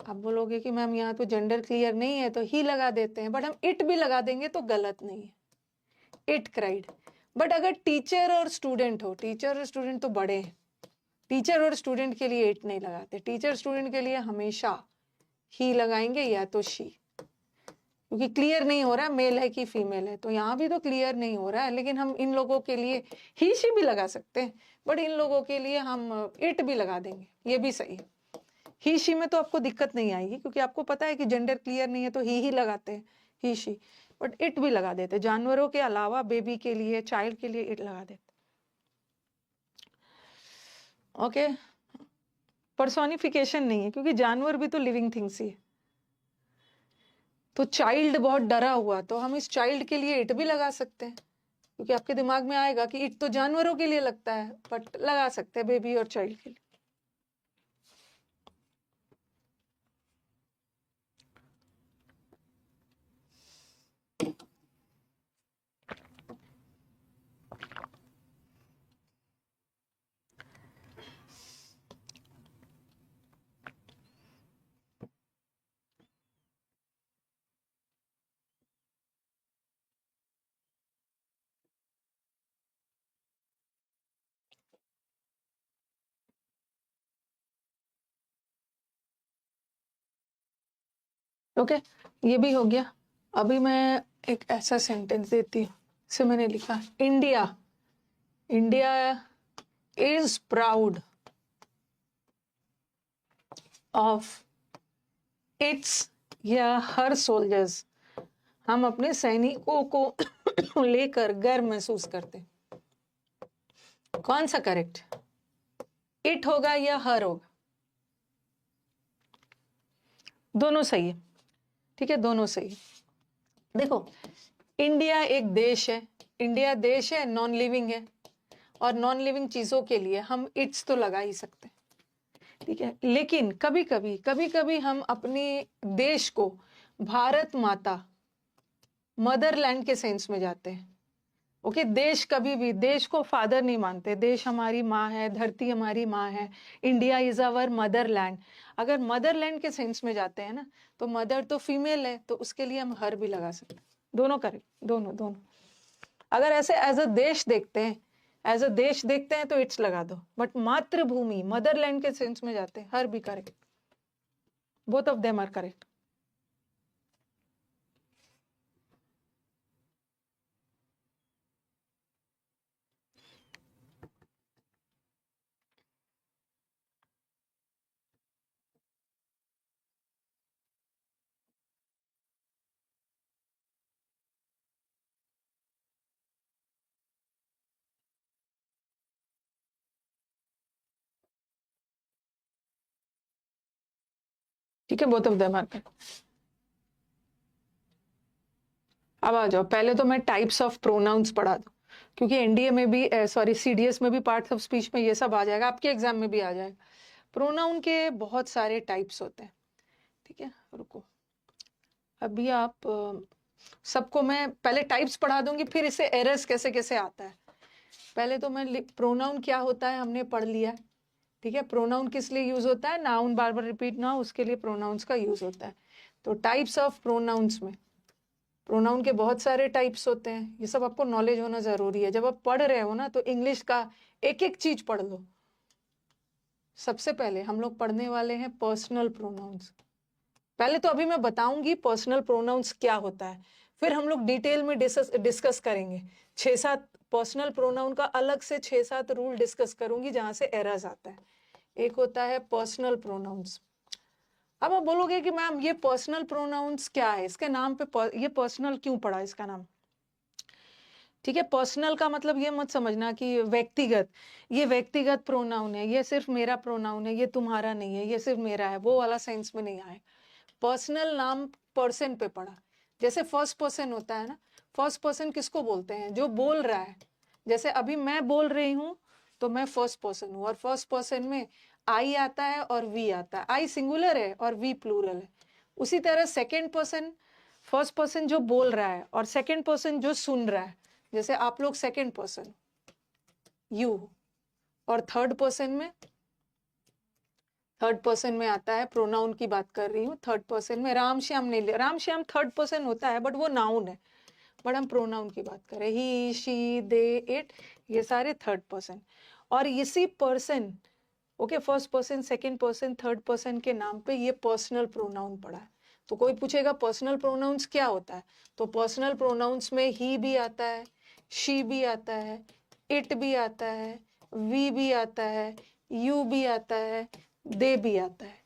आप बोलोगे कि मैम यहाँ तो जेंडर क्लियर नहीं है तो ही लगा देते हैं, बट हम इट भी लगा देंगे तो गलत नहीं है, इट क्राइड। बट अगर टीचर और स्टूडेंट हो, टीचर और स्टूडेंट तो बड़े हैं, टीचर और स्टूडेंट के लिए इट नहीं लगाते, टीचर स्टूडेंट के लिए हमेशा ही लगाएंगे या तो शी, क्योंकि क्लियर नहीं हो रहा है मेल है कि फीमेल है। तो यहाँ भी तो क्लियर नहीं हो रहा है, लेकिन हम इन लोगों के लिए ही शी भी लगा सकते हैं, बट इन लोगों के लिए हम इट भी लगा देंगे, ये भी सही है। ही शी में तो आपको दिक्कत नहीं आएगी, क्योंकि आपको पता है कि जेंडर क्लियर नहीं है तो ही लगाते हैं, ही शी, बट इट भी लगा देते, जानवरों के अलावा बेबी के लिए, चाइल्ड के लिए इट लगा देते। ओके, पर्सोनिफिकेशन नहीं है, क्योंकि जानवर भी तो लिविंग थिंग्स ही है। तो चाइल्ड बहुत डरा हुआ, तो हम इस चाइल्ड के लिए इट भी लगा सकते हैं, क्योंकि आपके दिमाग में आएगा कि इट तो जानवरों के लिए लगता है, बट लगा सकते हैं बेबी और चाइल्ड के लिए। ओके, ये भी हो गया। अभी मैं एक ऐसा सेंटेंस देती हूँ, इसे मैंने लिखा, India, India is proud of its या हर सोल्जर्स। हम अपने सैनिकों को लेकर गर्व महसूस करते हैं। कौन सा करेक्ट, इट होगा या हर होगा? दोनों सही है, ठीक है, दोनों सही है। देखो, इंडिया एक देश है, इंडिया देश है, नॉन लिविंग है, और नॉन लिविंग चीजों के लिए हम इट्स तो लगा ही सकते हैं, ठीक है। लेकिन कभी कभी हम अपने देश को भारत माता, मदरलैंड के सेंस में जाते हैं। ओके, देश कभी भी, देश को फादर नहीं मानते, देश हमारी माँ है, धरती हमारी माँ है, इंडिया इज अवर मदरलैंड। अगर मदरलैंड के सेंस में जाते हैं ना, तो मदर तो फीमेल है, तो उसके लिए हम हर भी लगा सकते हैं। दोनों करेक्ट, दोनों दोनों। अगर ऐसे एज अ देश देखते हैं, एज अ देश देखते हैं तो इट्स लगा दो, बट मातृभूमि, मदरलैंड के सेंस में जाते हैं, हर भी correct, both of them are correct. ठीक है, both of them are correct. अब आ जाओ, पहले तो मैं टाइप्स ऑफ प्रोनाउंस पढ़ा दूं, क्योंकि एनडीए में भी, सॉरी सीडीएस में भी, पार्ट्स ऑफ स्पीच में ये सब आ जाएगा, आपके एग्जाम में भी आ जाएगा। प्रोनाउन के बहुत सारे टाइप्स होते हैं, ठीक है। रुको, अभी आप सबको मैं पहले टाइप्स पढ़ा दूंगी, फिर इसे एरर्स कैसे कैसे आता है। पहले तो मैं प्रोनाउन क्या होता है हमने पढ़ लिया, ठीक है। प्रोनाउन किस लिए यूज होता है, नाउन बार बार रिपीट ना हो उसके लिए प्रोनाउंस का यूज होता है। तो टाइप्स ऑफ प्रोनाउंस में, प्रोनाउन के बहुत सारे टाइप्स होते हैं, ये सब आपको नॉलेज होना जरूरी है। जब आप पढ़ रहे हो ना, तो इंग्लिश का एक एक चीज पढ़ लो। सबसे पहले हम लोग पढ़ने वाले हैं पर्सनल प्रोनाउंस। पहले तो अभी मैं बताऊंगी पर्सनल प्रोनाउंस क्या होता है, फिर हम लोग डिटेल में डिस्कस करेंगे। 6-7 पर्सनल प्रोनाउन का अलग से 6-7 रूल डिस्कस करूंगी, जहां से एरर्स आता है। एक होता है पर्सनल प्रोनाउंस। अब आप बोलोगे कि मैम ये पर्सनल प्रोनाउंस क्या है, इसके नाम पे ये पर्सनल क्यों पड़ा इसका नाम? ठीक है, पर्सनल का मतलब ये मत समझना कि व्यक्तिगत, ये व्यक्तिगत प्रोनाउन है, ये सिर्फ मेरा प्रोनाउन है, ये तुम्हारा नहीं है, ये सिर्फ मेरा है, वो वाला सेंस में नहीं आए। पर्सनल नाम पर्सन पे पड़ा। जैसे फर्स्ट पर्सन होता है ना, फर्स्ट पर्सन किसको बोलते हैं, जो बोल रहा है। जैसे अभी मैं बोल रही हूँ तो मैं फर्स्ट पर्सन हूँ, और फर्स्ट पर्सन में आई आता है और वी आता है, आई सिंगुलर है और वी प्लूरल है। उसी तरह सेकेंड पर्सन, फर्स्ट पर्सन जो बोल रहा है और सेकेंड पर्सन जो सुन रहा है, जैसे आप लोग सेकेंड पर्सन यू, और थर्ड पर्सन में थर्ड पर्सन में आता है, प्रोनाउन की बात कर रही हूँ। थर्ड पर्सन में राम श्याम नहीं ले, राम श्याम थर्ड पर्सन होता है बट वो नाउन है, बट हम प्रोनाउन की बात करें, ही शी दे इट, ये सारे थर्ड पर्सन। और इसी person, okay, first person second person third person के नाम पे ये पर्सनल प्रोनाउन पड़ा है। तो कोई पूछेगा पर्सनल प्रोनाउंस क्या होता है, तो पर्सनल प्रोनाउंस में ही भी आता है, शी भी आता है, इट भी आता है, वी भी आता है, यू भी आता है, दे भी आता है।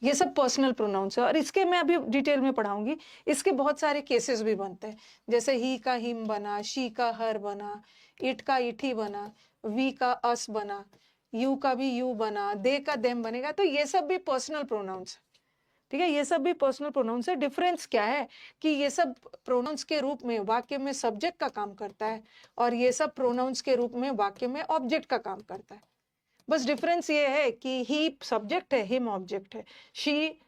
ये सब पर्सनल प्रोनाउंस है और इसके मैं अभी डिटेल में पढ़ाऊंगी। इसके बहुत सारे केसेस भी बनते हैं, जैसे ही का हिम बना, शी का हर बना, इट का इट ही बना, वी का अस बना, यू का भी यू बना, दे का देम बनेगा। तो ये सब भी पर्सनल प्रोनाउंस है, ठीक है, ये सब भी पर्सनल प्रोनाउंस है। डिफरेंस क्या है कि ये सब प्रोनाउंस के रूप में वाक्य में सब्जेक्ट का काम करता है और ये सब प्रोनाउंस के रूप में वाक्य में ऑब्जेक्ट का काम करता है। बस डिफरेंस ये है कि ही सब्जेक्ट है, हिम ऑब्जेक्ट है, शी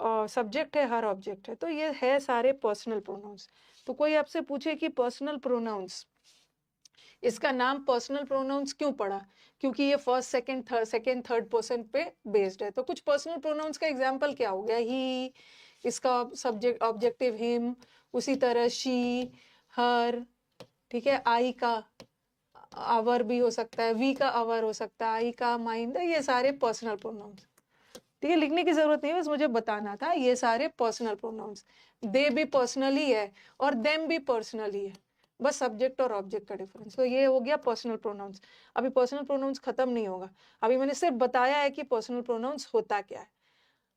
सब्जेक्ट है, हर ऑब्जेक्ट है। तो ये है सारे पर्सनल प्रोनाउंस। तो कोई आपसे पूछे कि पर्सनल प्रोनाउंस, इसका नाम पर्सनल प्रोनाउंस क्यों पड़ा, क्योंकि ये फर्स्ट सेकंड थर्ड पर्सन पे बेस्ड है। तो कुछ पर्सनल प्रोनाउंस का एग्जांपल क्या हो गया, ही, इसका सब्जेक्ट ऑब्जेक्टिव हिम, उसी तरह शी, हर, ठीक है, आई का आवर भी हो सकता है, वी का आवर हो सकता है, आई का माइंड, ये सारे पर्सनल प्रोनाउंस, ठीक है, लिखने की जरूरत नहीं है, बस मुझे बताना था। ये सारे पर्सनल प्रोनाउंस, दे भी पर्सनली है और देम भी पर्सनली है, बस सब्जेक्ट और ऑब्जेक्ट का डिफरेंस। तो ये हो गया पर्सनल प्रोनाउंस। अभी पर्सनल प्रोनाउंस खत्म नहीं होगा, अभी मैंने सिर्फ बताया है कि पर्सनल प्रोनाउंस होता क्या है,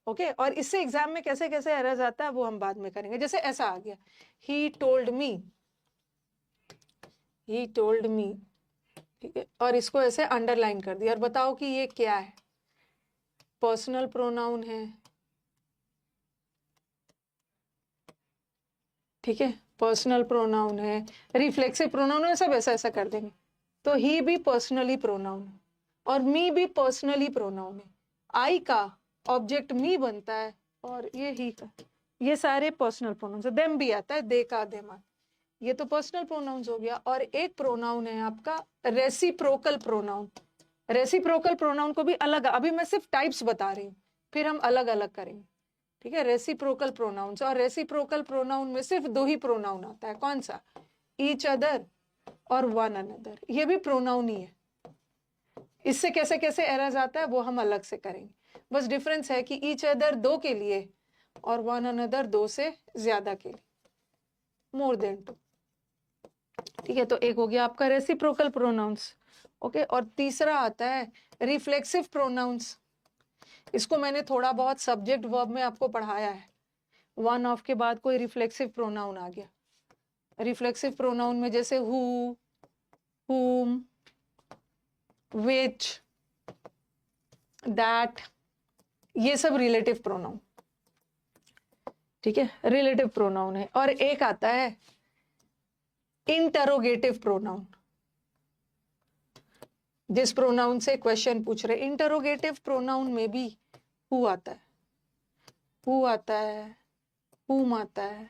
ओके। और इससे एग्जाम में कैसे कैसे एरर्स आता है वो हम बाद में करेंगे। जैसे ऐसा आ गया, he told me, he told me, ठीक है, और इसको ऐसे अंडरलाइन कर दिया और बताओ कि ये क्या है, पर्सनल प्रोनाउन है, ठीक है, पर्सनल प्रोनाउन है, रिफ्लेक्सिव प्रोनाउन है, सब ऐसा ऐसा कर देंगे। तो ही भी पर्सनली प्रोनाउन है और मी भी पर्सनली प्रोनाउन है, आई का ऑब्जेक्ट मी बनता है और ये ही का, ये सारे पर्सनल प्रोनाउन है। देम भी आता है, दे का देमा, ये तो पर्सनल प्रोनाउंस हो गया। और एक प्रोनाउन है आपका रेसिप्रोकल प्रोनाउन। रेसिप्रोकल प्रोनाउन को भी अलग, अभी मैं सिर्फ टाइप्स बता रही हूँ, फिर हम अलग अलग करेंगे, ठीक है। रेसिप्रोकल प्रोनाउंस, और रेसिप्रोकल प्रोनाउन में सिर्फ दो ही प्रोनाउन आता है, कौन सा, ईच अदर और वन अनदर, ये भी प्रोनाउन ही है। इससे कैसे कैसे एरर्स आता है वो हम अलग से करेंगे। बस डिफरेंस है कि ईच अदर दो के लिए और वन अनदर दो से ज्यादा के लिए, मोर देन टू, ठीक है। तो एक हो गया आपका रेसिप्रोकल प्रोनाउंस, ओके। और तीसरा आता है रिफ्लेक्सिव प्रोनाउंस। इसको मैंने थोड़ा बहुत सब्जेक्ट वर्ब में आपको पढ़ाया है, वन ऑफ के बाद कोई रिफ्लेक्सिव प्रोनाउन आ गया। रिफ्लेक्सिव प्रोनाउन में जैसे हु, whom, which, that, ये सब रिलेटिव प्रोनाउन, ठीक है, रिलेटिव प्रोनाउन है। और एक आता है इंटरोगेटिव प्रोनाउन, जिस प्रोनाउन से क्वेश्चन पूछ रहे। इंटरोगेटिव प्रोनाउन में भी हु आता है, हु आता है, whom आता है,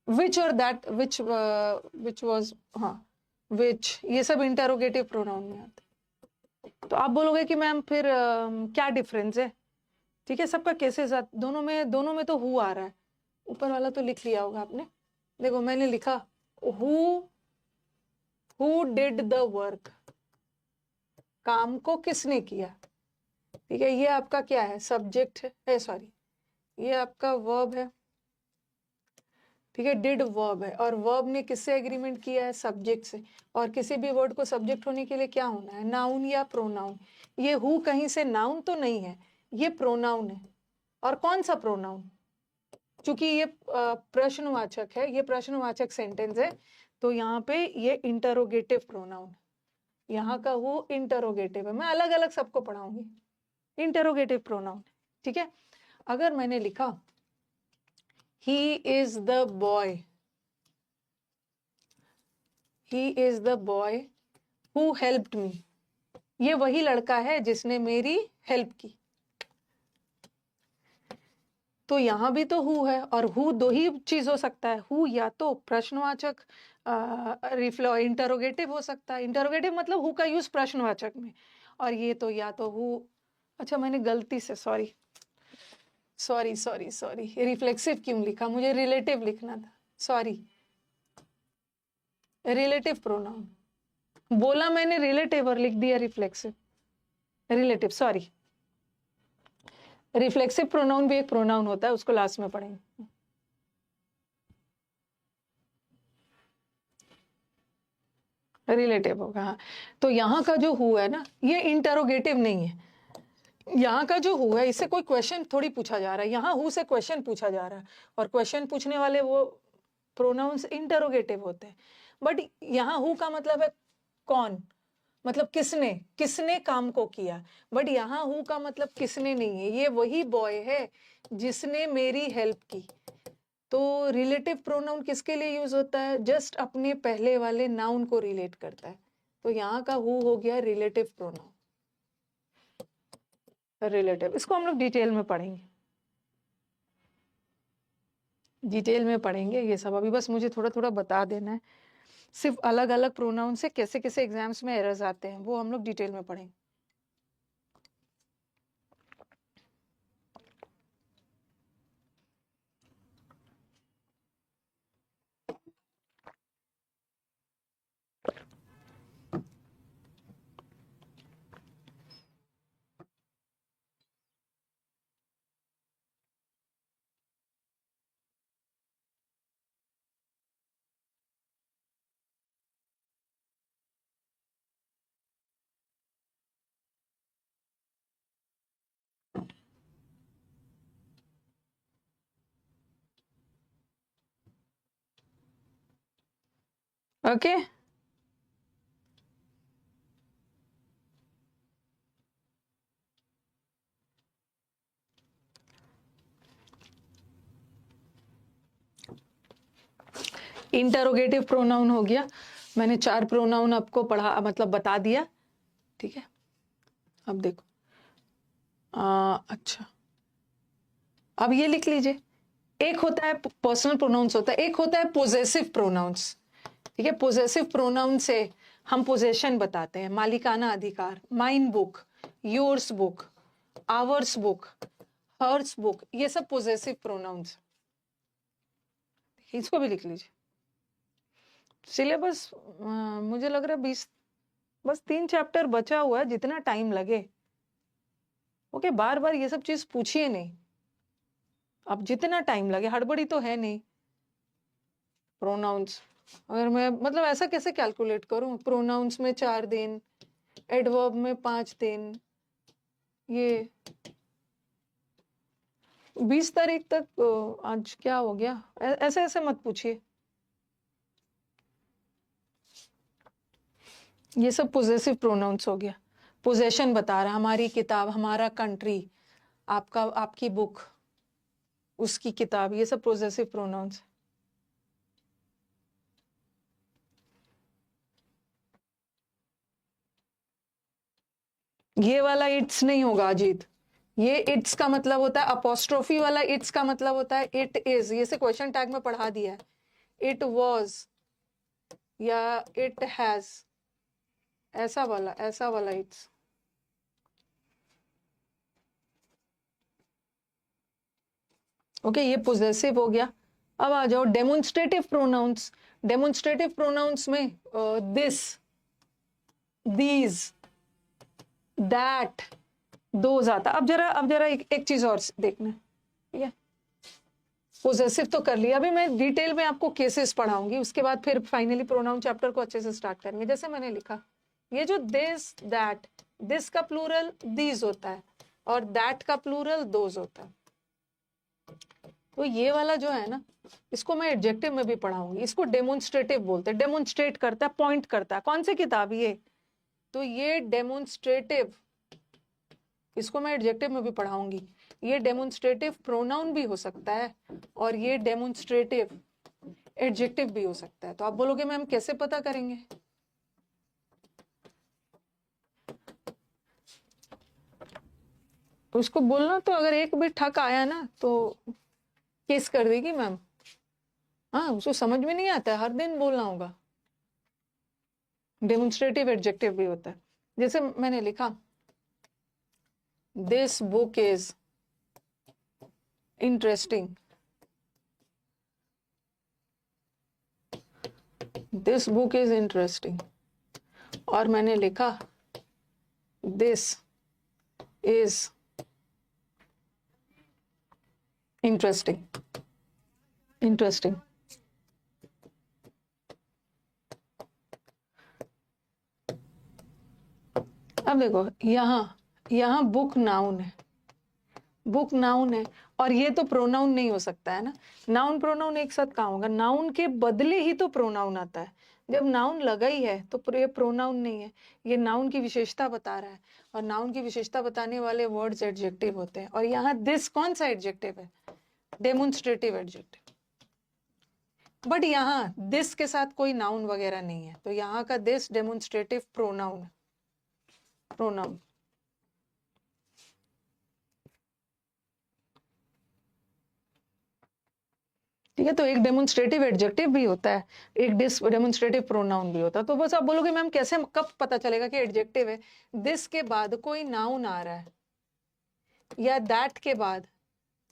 which और that, which was, हाँ, which, ये सब इंटरोगेटिव प्रोनाउन में आते हैं। तो आप बोलोगे कि मैम फिर क्या डिफरेंस है, ठीक है, सबका केसेस दोनों में तो हु आ रहा है, ऊपर वाला तो लिख लिया होगा आपने। देखो मैंने लिखा हु डिड द वर्क, काम को किसने किया, ठीक है, ये आपका क्या है, सब्जेक्ट है, सॉरी ये आपका वर्ब है, ठीक है, डिड वर्ब है और वर्ब ने किससे एग्रीमेंट किया है, सब्जेक्ट से। और किसी भी वर्ड को सब्जेक्ट होने के लिए क्या होना है, नाउन या प्रोनाउन। ये हु कहीं से नाउन तो नहीं है, ये प्रोनाउन है। और कौन सा प्रोनाउन, क्योंकि ये प्रश्नवाचक है, ये प्रश्नवाचक सेंटेंस है, तो यहाँ पे ये इंटरोगेटिव प्रोनाउन, यहाँ का वो इंटरोगेटिव है। मैं अलग अलग सबको पढ़ाऊंगी, इंटरोगेटिव प्रोनाउन, ठीक है। अगर मैंने लिखा he is the boy, he is the boy who helped me, ये वही लड़का है जिसने मेरी हेल्प की। तो यहां भी तो हु है, और हु दो ही चीज हो सकता है, हु या तो प्रश्नवाचक इंटरोगेटिव हो सकता है, इंटरोगेटिव मतलब हु का यूज प्रश्नवाचक में, और ये तो या तो हु अच्छा मैंने गलती से sorry sorry sorry sorry reflexive क्यों लिखा, मुझे रिलेटिव लिखना था, सॉरी। रिलेटिव प्रोनाउन बोला मैंने रिलेटिव और लिख दिया reflexive. Relative sorry, reflexive pronoun भी एक प्रोनाउन होता है, उसको लास्ट में पढ़ेंगे। रिलेटिव होगा, हाँ। तो यहाँ का जो हुआ है ना, ये इंटरोगेटिव नहीं है। यहाँ का जो हुआ है इससे कोई क्वेश्चन थोड़ी पूछा जा रहा है, यहाँ हु से क्वेश्चन पूछा जा रहा है, और क्वेश्चन पूछने वाले वो प्रोनाउंस इंटरोगेटिव होते हैं। बट यहाँ हु का मतलब है कौन, मतलब किसने, किसने काम को किया। बट यहाँ हु का मतलब किसने नहीं है, ये वही बॉय है जिसने मेरी हेल्प की। तो रिलेटिव प्रोनाउन किसके लिए यूज होता है, जस्ट अपने पहले वाले नाउन को रिलेट करता है। तो यहाँ का हु हो गया रिलेटिव प्रोनाउन। रिलेटिव, इसको हम लोग डिटेल में पढ़ेंगे, डिटेल में पढ़ेंगे ये सब। अभी बस मुझे थोड़ा थोड़ा बता देना है, सिर्फ अलग अलग प्रोनाउन से कैसे कैसे एग्जाम्स में एरर्स आते हैं वो हम लोग डिटेल में पढ़ेंगे। ओके इंटरोगेटिव प्रोनाउन हो गया, मैंने 4 प्रोनाउन आपको पढ़ा, मतलब बता दिया, ठीक है। अब देखो अच्छा, अब ये लिख लीजिए, एक होता है पर्सनल प्रोनाउंस होता है, एक होता है पोजेसिव प्रोनाउंस, ठीक है। पोजेसिव प्रोनाउन से हम पोजेशन बताते हैं, मालिकाना अधिकार, mine book, yours book, ours book, hers book, ये सब पोजेसिव प्रोनाउंस। इसको भी लिख लीजिए। सिलेबस मुझे लग रहा है 20, बस 3 चैप्टर बचा हुआ है, जितना टाइम लगे। ओके, बार बार ये सब चीज पूछिए नहीं, अब जितना टाइम लगे, हड़बड़ी तो है नहीं। प्रोनाउंस अगर मैं मतलब ऐसा कैसे कैलकुलेट करूं, प्रोनाउंस में 4 दिन, एडवर्ब में 5 दिन, ये 20 तारीख तक, आज क्या हो गया, ऐसे ऐसे मत पूछिए। ये सब पोजेसिव प्रोनाउंस हो गया, पोजेशन बता रहा, हमारी किताब, हमारा कंट्री, आपका, आपकी बुक, उसकी किताब, ये सब पोजेसिव प्रोनाउंस। ये वाला इट्स नहीं होगा अजीत, ये इट्स का मतलब होता है अपोस्ट्रोफी वाला, इट्स का मतलब होता है इट इज, ये से क्वेश्चन टैग में पढ़ा दिया है। इट वॉज या इट हैज, ऐसा वाला इट्स। ओके, ये पोजेसिव हो गया। अब आ जाओ डेमोन्स्ट्रेटिव प्रोनाउंस। डेमोन्स्ट्रेटिव प्रोनाउंस में दिस, दीज, दैट, दोज आता। अब जरा एक चीज और देखना, ठीक है। पोजेसिव तो कर लिया, अभी मैं डिटेल में आपको केसेस पढ़ाऊंगी, उसके बाद फिर फाइनली प्रोनाउन चैप्टर को अच्छे से स्टार्ट करेंगे। जैसे मैंने लिखा, ये जो दिस, दैट, दिस का प्लूरल दीज होता है और दैट का प्लूरल दोज होता है। तो ये वाला जो है ना, इसको मैं एडजेक्टिव में भी पढ़ाऊंगी, इसको डेमोन्स्ट्रेटिव बोलते हैं। डेमोन्स्ट्रेट करता है, पॉइंट करता है। कौन सी किताब ये, तो ये डेमोन्स्ट्रेटिव, इसको मैं एडजेक्टिव में भी पढ़ाऊंगी। ये डेमोन्स्ट्रेटिव प्रोनाउन भी हो सकता है और ये डेमोन्स्ट्रेटिव एडजेक्टिव भी हो सकता है। तो आप बोलोगे मैम कैसे पता करेंगे, उसको बोलना तो अगर एक भी ठक आया ना तो केस कर देगी मैम। हाँ, उसको समझ में नहीं आता है, हर दिन बोलना होगा। डेमोन्स्ट्रेटिव एडजेक्टिव भी होता है। जैसे मैंने लिखा, this book is interesting, this book is interesting, और मैंने लिखा दिस इज इंटरेस्टिंग, इंटरेस्टिंग। अब देखो यहाँ बुक नाउन है, बुक नाउन है, और ये तो प्रोनाउन नहीं हो सकता है ना। नाउन प्रोनाउन एक साथ कहाँ होगा? नाउन के बदले ही तो प्रोनाउन आता है। जब नाउन लगा ही है तो ये प्रोनाउन नहीं है, ये नाउन की विशेषता बता रहा है, और नाउन की विशेषता बताने वाले वर्ड्स एडजेक्टिव होते हैं। और यहाँ दिस कौन सा एडजेक्टिव है? Demonstrative adjective. बट यहाँ दिस के साथ कोई नाउन वगैरह नहीं है, तो यहाँ का दिस डेमोन्स्ट्रेटिव प्रोनाउन है, प्रोनाउन। ठीक है, तो एक डेमोन्स्ट्रेटिव एडजेक्टिव भी होता है, एक डेमोन्स्ट्रेटिव प्रोनाउन भी होता है। तो बस आप बोलोगे मैम कैसे, कब पता चलेगा कि एडजेक्टिव है? दिस के बाद कोई नाउन आ रहा है, या दैट के बाद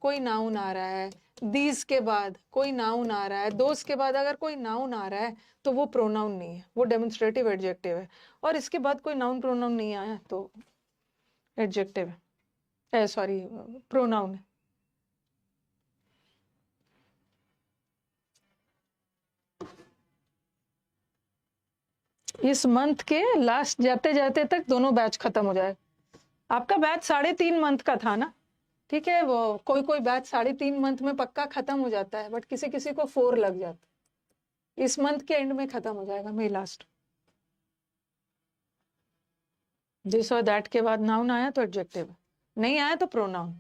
कोई नाउन आ रहा है, दीज के बाद कोई नाउन आ रहा है, दोस के बाद अगर कोई नाउन आ रहा है तो वो प्रोनाउन नहीं है, वो डेमोन्स्ट्रेटिव एडजेक्टिव है। और इसके बाद कोई नाउन प्रोनाउन नहीं आया तो एडजेक्टिव है, सॉरी प्रोनाउन है। इस मंथ के लास्ट जाते जाते तक दोनों बैच खत्म हो जाए। आपका बैच 3.5 मंथ का था ना? ठीक है, वो कोई कोई बैच 3.5 मंथ में पक्का खत्म हो जाता है, बट किसी किसी को 4 लग जाता है। इस मंथ के एंड में खत्म हो जाएगा, मई लास्ट। दिस और दैट के बाद नाउन आया तो एडजेक्टिव, नहीं आया तो प्रोनाउन।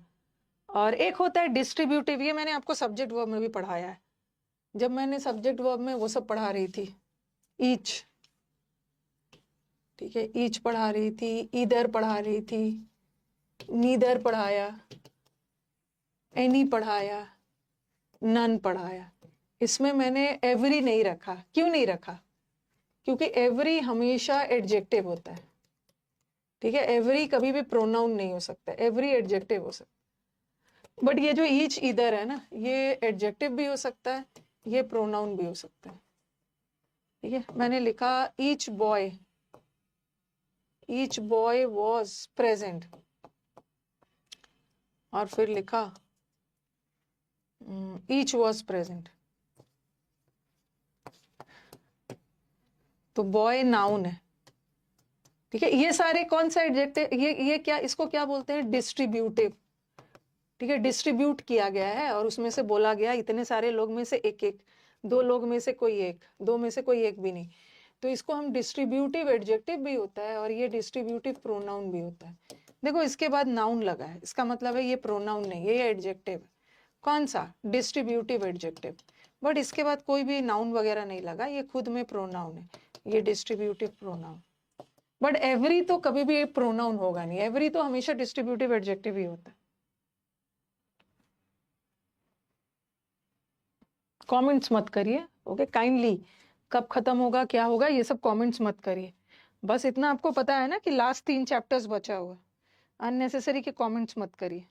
और एक होता है डिस्ट्रीब्यूटिव, ये मैंने आपको सब्जेक्ट वर्ब में भी पढ़ाया है, जब मैंने सब्जेक्ट वर्ब में वो सब पढ़ा रही थी। ईच, ठीक है, ईच पढ़ा रही थी, ईदर पढ़ा रही थी, नीदर पढ़ाया, एनी पढ़ाया, नन पढ़ाया। इसमें मैंने एवरी नहीं रखा। क्यों नहीं रखा? क्योंकि एवरी हमेशा एडजेक्टिव होता है। ठीक है, एवरी कभी भी प्रोनाउन नहीं हो सकता, एवरी एडजेक्टिव हो सकता। बट ये जो ईच ईदर है ना, ये एडजेक्टिव भी हो सकता है, ये प्रोनाउन भी हो सकता है। ठीक है, मैंने लिखा ईच बॉय वॉज प्रेजेंट, और फिर लिखा ईच वॉज प्रेजेंट। तो बॉय नाउन है। ठीक है, ये सारे कौन सा एडजेक्टिव, ये क्या, इसको क्या बोलते हैं? डिस्ट्रीब्यूटिव। ठीक है, डिस्ट्रीब्यूट किया गया है, और उसमें से बोला गया इतने सारे लोग में से एक एक, 2 लोग में से कोई एक, 2 में से कोई एक भी नहीं। तो इसको हम डिस्ट्रीब्यूटिव एडजेक्टिव भी होता है, और ये डिस्ट्रीब्यूटिव प्रोनाउन भी होता है। देखो इसके बाद नाउन लगा है, इसका मतलब है ये प्रोनाउन नहीं, ये एडजेक्टिव। कौन सा? Distributive adjective. बट इसके बाद कोई भी नाउन वगैरह नहीं लगा, ये खुद में प्रोनाउन है, ये डिस्ट्रीब्यूटिव प्रोनाउन। बट एवरी तो कभी भी प्रोनाउन होगा नहीं, एवरी तो हमेशा डिस्ट्रीब्यूटिव एडजेक्टिव ही होता है। कमेंट्स मत करिए, ओके काइंडली। कब खत्म होगा, क्या होगा, ये सब कमेंट्स मत करिए। बस इतना आपको पता है ना कि लास्ट 3 चैप्टर्स बचा हुआ, अननेसेसरी के कमेंट्स मत करिए।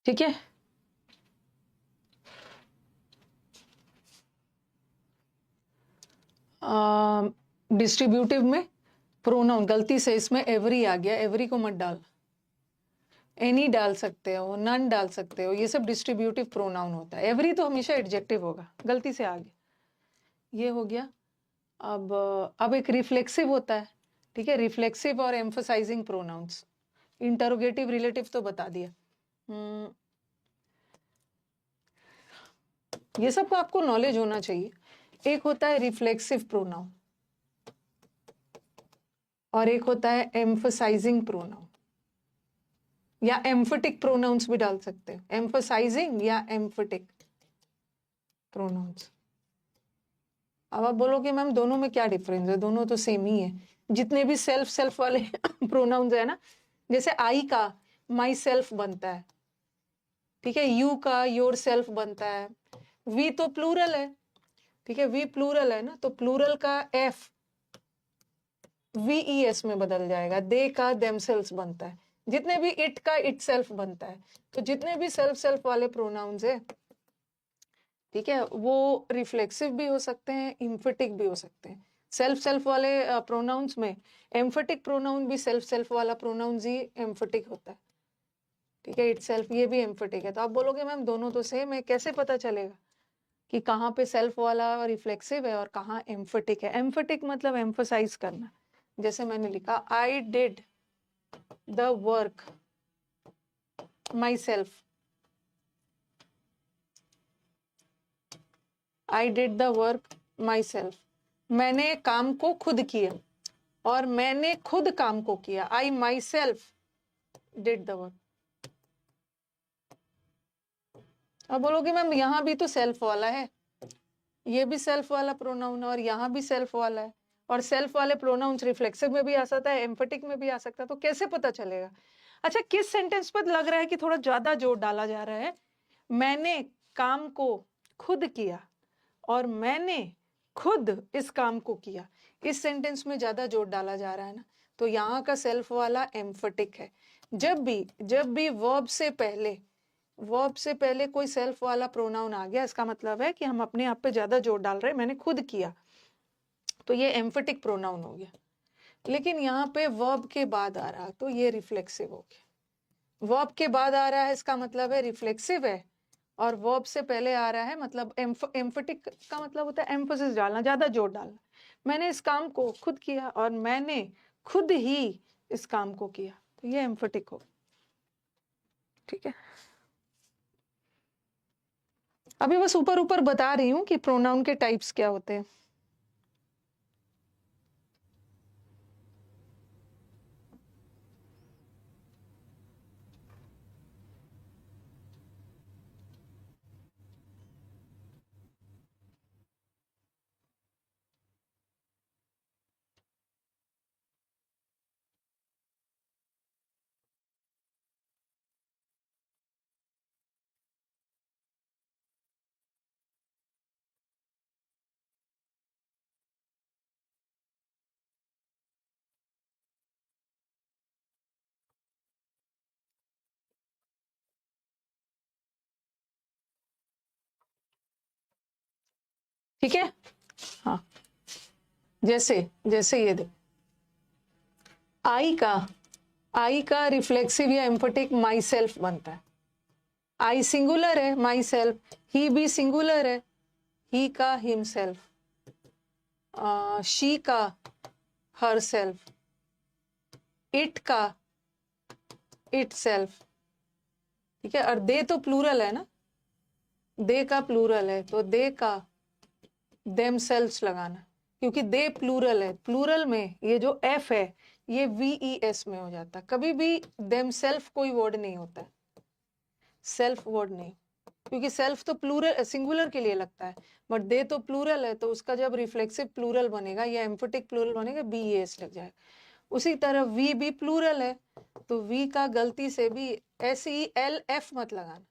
ठीक है, डिस्ट्रीब्यूटिव में प्रोनाउन गलती से इसमें एवरी आ गया, एवरी को मत डाल, एनी डाल सकते हो, नन डाल सकते हो, ये सब डिस्ट्रीब्यूटिव प्रोनाउन होता है। एवरी तो हमेशा एडजेक्टिव होगा, गलती से आ गया, ये हो गया। अब एक रिफ्लेक्सिव होता है, ठीक है, रिफ्लेक्सिव और एम्फसाइजिंग प्रोनाउंस। इंटरोगेटिव रिलेटिव तो बता दिया। ये सब को आपको नॉलेज होना चाहिए। एक होता है रिफ्लेक्सिव प्रोनाउन और एक होता है एम्फसाइजिंग प्रोनाउन, या एम्फटिक प्रोनाउंस भी डाल सकते हैं, एम्फसाइजिंग या एम्फटिक प्रोनाउंस। अब आप बोलोगे मैम दोनों में क्या डिफरेंस है, दोनों तो सेम ही है। जितने भी सेल्फ वाले प्रोनाउंस है ना, जैसे आई का माई सेल्फ बनता है, ठीक है, यू का योर सेल्फ बनता है, वी तो प्लूरल है, ठीक है, वी प्लूरल है ना, तो प्लूरल का एफ VES में बदल जाएगा। दे का देमसेल्व्स बनता है, जितने भी इट का इटसेल्फ बनता है। तो जितने भी सेल्फ वाले प्रोनाउंस है, ठीक है, वो रिफ्लेक्सिव भी हो सकते हैं, इम्फेटिक भी हो सकते हैं। सेल्फ वाले प्रोनाउंस में एम्फेटिक प्रोनाउन भी सेल्फ वाला प्रोनाउंस ही एम्फेटिक होता है, ठीक है, इटसेल्फ ये भी एम्फेटिक है। तो आप बोलोगे मैम दोनों तो सेम है, कैसे पता चलेगा कि कहाँ पे सेल्फ वाला रिफ्लेक्सिव है और कहाँ एम्फेटिक है? एम्फेटिक मतलब एम्फसाइज करना। जैसे मैंने लिखा I did the work my self, I did the work my self, मैंने काम को खुद किया और मैंने खुद काम को किया। I myself did the work. अब बोलोगे मैम यहाँ भी तो सेल्फ वाला है, ये भी सेल्फ वाला प्रोनाउन है और यहाँ भी सेल्फ वाला है, और सेल्फ वाले प्रोनाउंस रिफ्लेक्सिव में भी आ सकता है, एम्फेटिक में भी आ सकता है, तो कैसे पता चलेगा? अच्छा, किस सेंटेंस पर लग रहा है कि थोड़ा ज्यादा जोर डाला जा रहा है? मैंने काम को खुद किया और मैंने खुद इस काम को किया, इस सेंटेंस में ज्यादा जोर डाला जा रहा है ना, तो यहाँ का सेल्फ वाला एम्फेटिक है। जब भी वर्ब से पहले कोई सेल्फ वाला प्रोनाउन आ गया, इसका मतलब है कि हम अपने आप पे ज्यादा जोर डाल रहे हैं, मैंने खुद किया, तो ये एम्फेटिक प्रोनाउन हो गया। लेकिन यहाँ पे वर्ब के बाद आ रहा तो ये रिफ्लेक्सिव हो गया। वर्ब के बाद आ रहा है इसका मतलब है रिफ्लेक्सिव है, और वर्ब से पहले आ रहा है मतलब एम्फेटिक का मतलब होता है एम्फोसिस डालना, ज्यादा जोर डालना। मैंने इस काम को खुद किया और मैंने खुद ही इस काम को किया, तो ये एम्फेटिक हो, ठीक है। अभी बस ऊपर ऊपर बता रही हूँ कि प्रोनाउन के टाइप्स क्या होते हैं। ठीक है, हाँ, जैसे जैसे ये देख, आई का रिफ्लेक्सिव या एम्फेटिक माई सेल्फ बनता है। आई सिंगुलर है, माई सेल्फ, ही भी सिंगुलर है, ही का हिमसेल्फ, शी का हर सेल्फ, इट का इट सेल्फ, ठीक है। और दे तो प्लूरल है ना, दे का प्लूरल है तो दे का देम सेल्व्स लगाना, क्योंकि दे प्लूरल है, प्लूरल में ये जो एफ है ये VES में हो जाता है। कभी भी देम सेल्फ कोई वर्ड नहीं होता है, सेल्फ वर्ड नहीं, क्योंकि सेल्फ तो प्लूरल सिंगुलर के लिए लगता है, बट दे तो प्लूरल है, तो उसका जब रिफ्लेक्सिव प्लूरल बनेगा या एम्फेटिक प्लूरल बनेगा BES लग जाएगा। उसी तरह वी भी प्लूरल है, तो वी का गलती से भी SELF मत लगाना,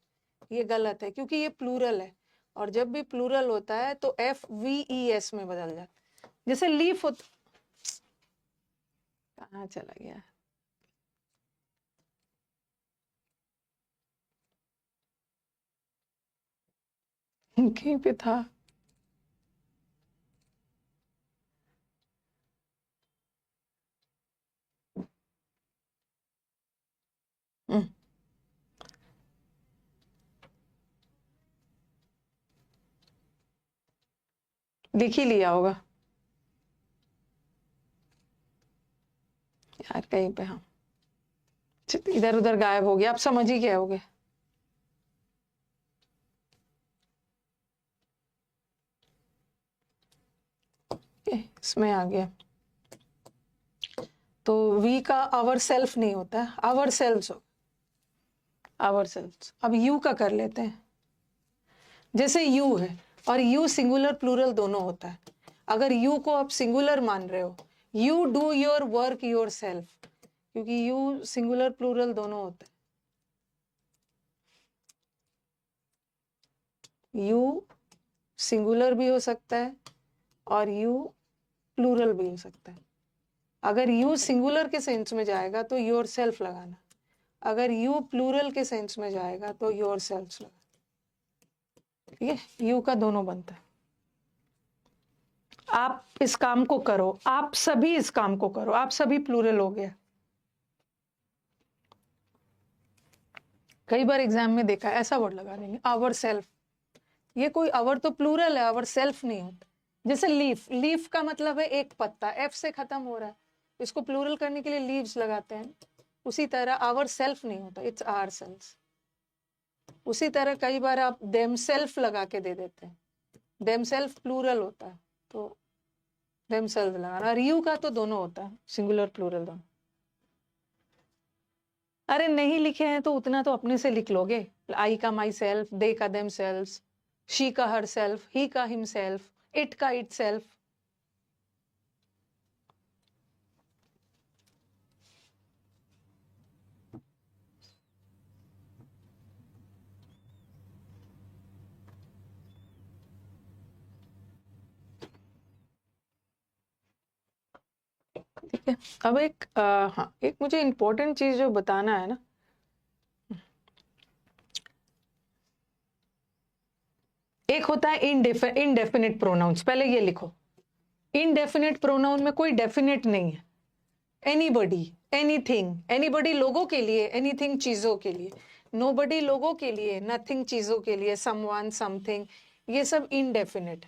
ये गलत है क्योंकि ये प्लूरल है, और जब भी प्लूरल होता है तो FVES में बदल जाता है। जैसे लीफ होता, कहाँ चला गया, कहीं पे था, लिख ही लिया होगा यार कहीं पे। हाँ, इधर उधर गायब हो गया, आप समझ ही गए होगे। इसमें आ गया। तो वी का आवर सेल्फ नहीं होता है, आवर सेल्स हो, आवर सेल्स। अब यू का कर लेते हैं। जैसे यू है, और यू सिंगुलर प्लूरल दोनों होता है। अगर यू को आप सिंगुलर मान रहे हो, you do your work your self, क्योंकि यू सिंगुलर प्लूरल दोनों होता है। यू सिंगुलर भी हो सकता है और यू प्लूरल भी हो सकता है। अगर यू सिंगुलर के सेंस में जाएगा तो योर सेल्फ लगाना, अगर यू प्लूरल के सेंस में जाएगा तो योर सेल्फ लगाना। ठीक है, यू का दोनों बनता है। आप इस काम को करो, आप सभी इस काम को करो, आप सभी प्लूरल हो गया। कई बार एग्जाम में देखा है ऐसा वर्ड लगा देंगे, आवर सेल्फ। ये कोई आवर तो प्लूरल है, आवर सेल्फ नहीं होता। जैसे लीफ, लीफ का मतलब है एक पत्ता, एफ से खत्म हो रहा है, इसको प्लूरल करने के लिए लीव्स लगाते हैं। उसी तरह आवर सेल्फ नहीं होता, इट्स आवर सेल्फ। उसी तरह कई बार आप देम सेल्फ लगा के दे देते हैं, देम सेल्फ प्लूरल होता है तो देम सेल्फ लगाना। और यू का तो दोनों होता है, सिंगुलर प्लूरल दोनों। अरे नहीं लिखे हैं तो उतना तो अपने से लिख लोगे। आई का माई सेल्फ, दे का देम सेल्फ, शी का हर सेल्फ, ही का हिम सेल्फ, इट का इट सेल्फ। ठीक है, अब एक हाँ, एक मुझे इंपॉर्टेंट चीज जो बताना है ना, एक होता है इनडेफिनिट प्रोनाउंस। पहले ये लिखो, इनडेफिनिट प्रोनाउन में कोई डेफिनेट नहीं है। एनीबडी, एनीथिंग, एनीबडी लोगों के लिए, एनीथिंग चीजों के लिए, नोबडी लोगों के लिए, नथिंग चीजों के लिए, समवन, समथिंग, ये सब इनडेफिनिट।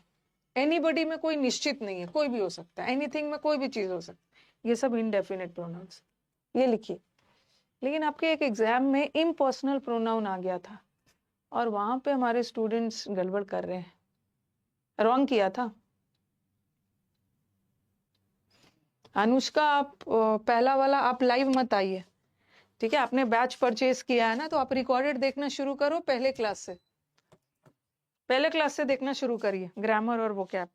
एनीबडी में कोई निश्चित नहीं है, कोई भी हो सकता है। एनीथिंग में कोई भी चीज हो सकती है, ये सब इनडेफिनिट प्रोनाउंस। ये लिखिए। लेकिन आपके एक एग्जाम में इम्पर्सनल प्रोनाउन आ गया था और वहां पे हमारे स्टूडेंट्स गड़बड़ कर रहे हैं, रॉन्ग किया था। अनुष्का, आप पहला वाला आप लाइव मत आइए, ठीक है? आपने बैच परचेज किया है ना, तो आप रिकॉर्डेड देखना शुरू करो पहले क्लास से, पहले क्लास से देखना शुरू करिए, ग्रामर और वोकैब।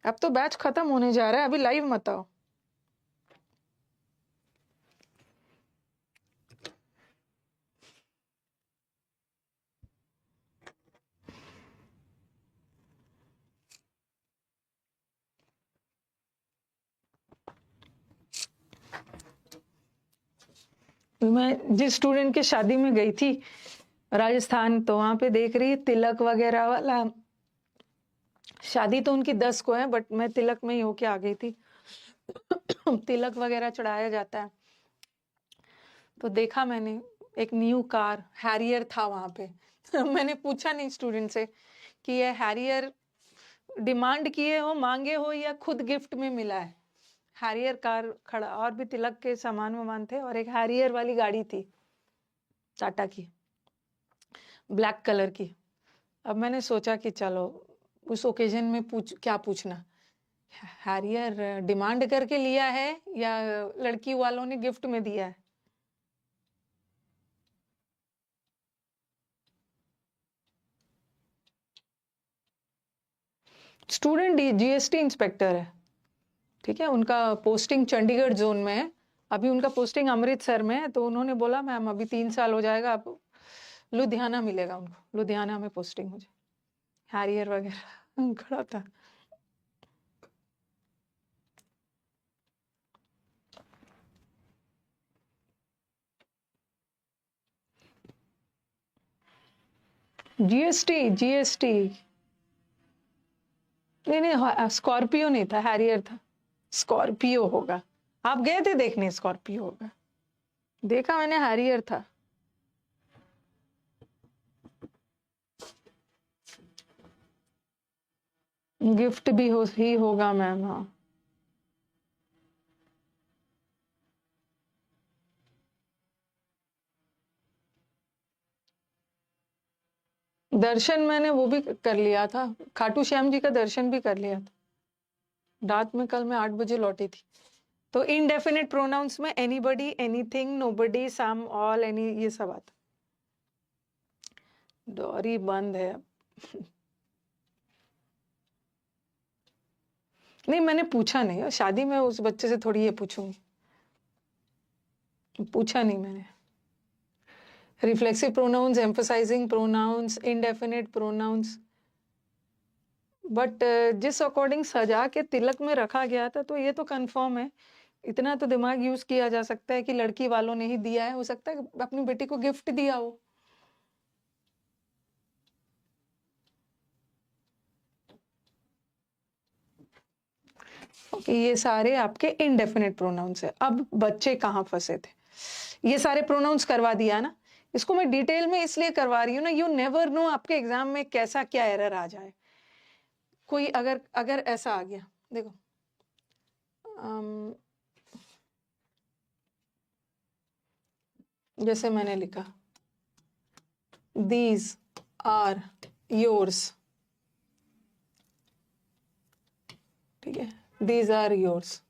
अब तो बैच खत्म होने जा रहा है, अभी लाइव मत आओ। मैं जिस स्टूडेंट के शादी में गई थी राजस्थान, तो वहां पे देख रही तिलक वगैरह वाला। शादी तो उनकी 10 को है, बट मैं तिलक में ही होके आ गई थी। तिलक वगैरह चढ़ाया जाता है, तो देखा मैंने एक न्यू कार हैरियर था वहां पे। मैंने पूछा नहीं स्टूडेंट से कि ये हैरियर डिमांड किए हो, मांगे हो, या खुद गिफ्ट में मिला है। हैरियर कार खड़ा, और भी तिलक के सामान वामान थे, और एक हैरियर वाली गाड़ी थी टाटा की, ब्लैक कलर की। अब मैंने सोचा कि चलो उस ओकेजन में क्या पूछना, हैरियर डिमांड करके लिया है या लड़की वालों ने गिफ्ट में दिया है। स्टूडेंट जीएसटी इंस्पेक्टर है, ठीक है? उनका पोस्टिंग चंडीगढ़ जोन में है, अभी उनका पोस्टिंग अमृतसर में है। तो उन्होंने बोला मैम अभी 3 साल हो जाएगा, अब लुधियाना मिलेगा उनको, लुधियाना में पोस्टिंग हो जाए। हैरियर वगैरह खड़ा था। जीएसटी नहीं, स्कॉर्पियो नहीं था, हैरियर था। स्कॉर्पियो होगा, आप गए थे देखने? स्कॉर्पियो होगा, देखा मैंने, हैरियर था। गिफ्ट भी ही होगा मैम। हाँ, दर्शन मैंने वो भी कर लिया था, खाटू श्याम जी का दर्शन भी कर लिया था। रात में कल मैं 8 बजे लौटी थी। तो इनडेफिनेट प्रोनाउंस में एनीबडी, एनीथिंग, नोबडी, सम, ऑल, एनी, ये सब आता। डोरी बंद है। नहीं, मैंने पूछा नहीं, शादी में उस बच्चे से थोड़ी ये पूछूंगी, पूछा नहीं मैंने। Reflexive pronouns, emphasizing pronouns, indefinite pronouns, but जिस अकॉर्डिंग सजा के तिलक में रखा गया था तो ये तो कंफर्म है, इतना तो दिमाग यूज किया जा सकता है कि लड़की वालों ने ही दिया है, हो सकता है अपनी बेटी को गिफ्ट दिया हो। ओके, ये सारे आपके इनडेफिनेट प्रोनाउंस है। अब बच्चे कहाँ फंसे थे, ये सारे प्रोनाउंस करवा दिया ना, इसको मैं डिटेल में इसलिए करवा रही हूँ ना, यू नेवर नो आपके एग्जाम में कैसा क्या एरर आ जाए। कोई अगर अगर ऐसा आ गया, देखो जैसे मैंने लिखा दीज आर योर्स, ठीक है, दीज आर योर्स,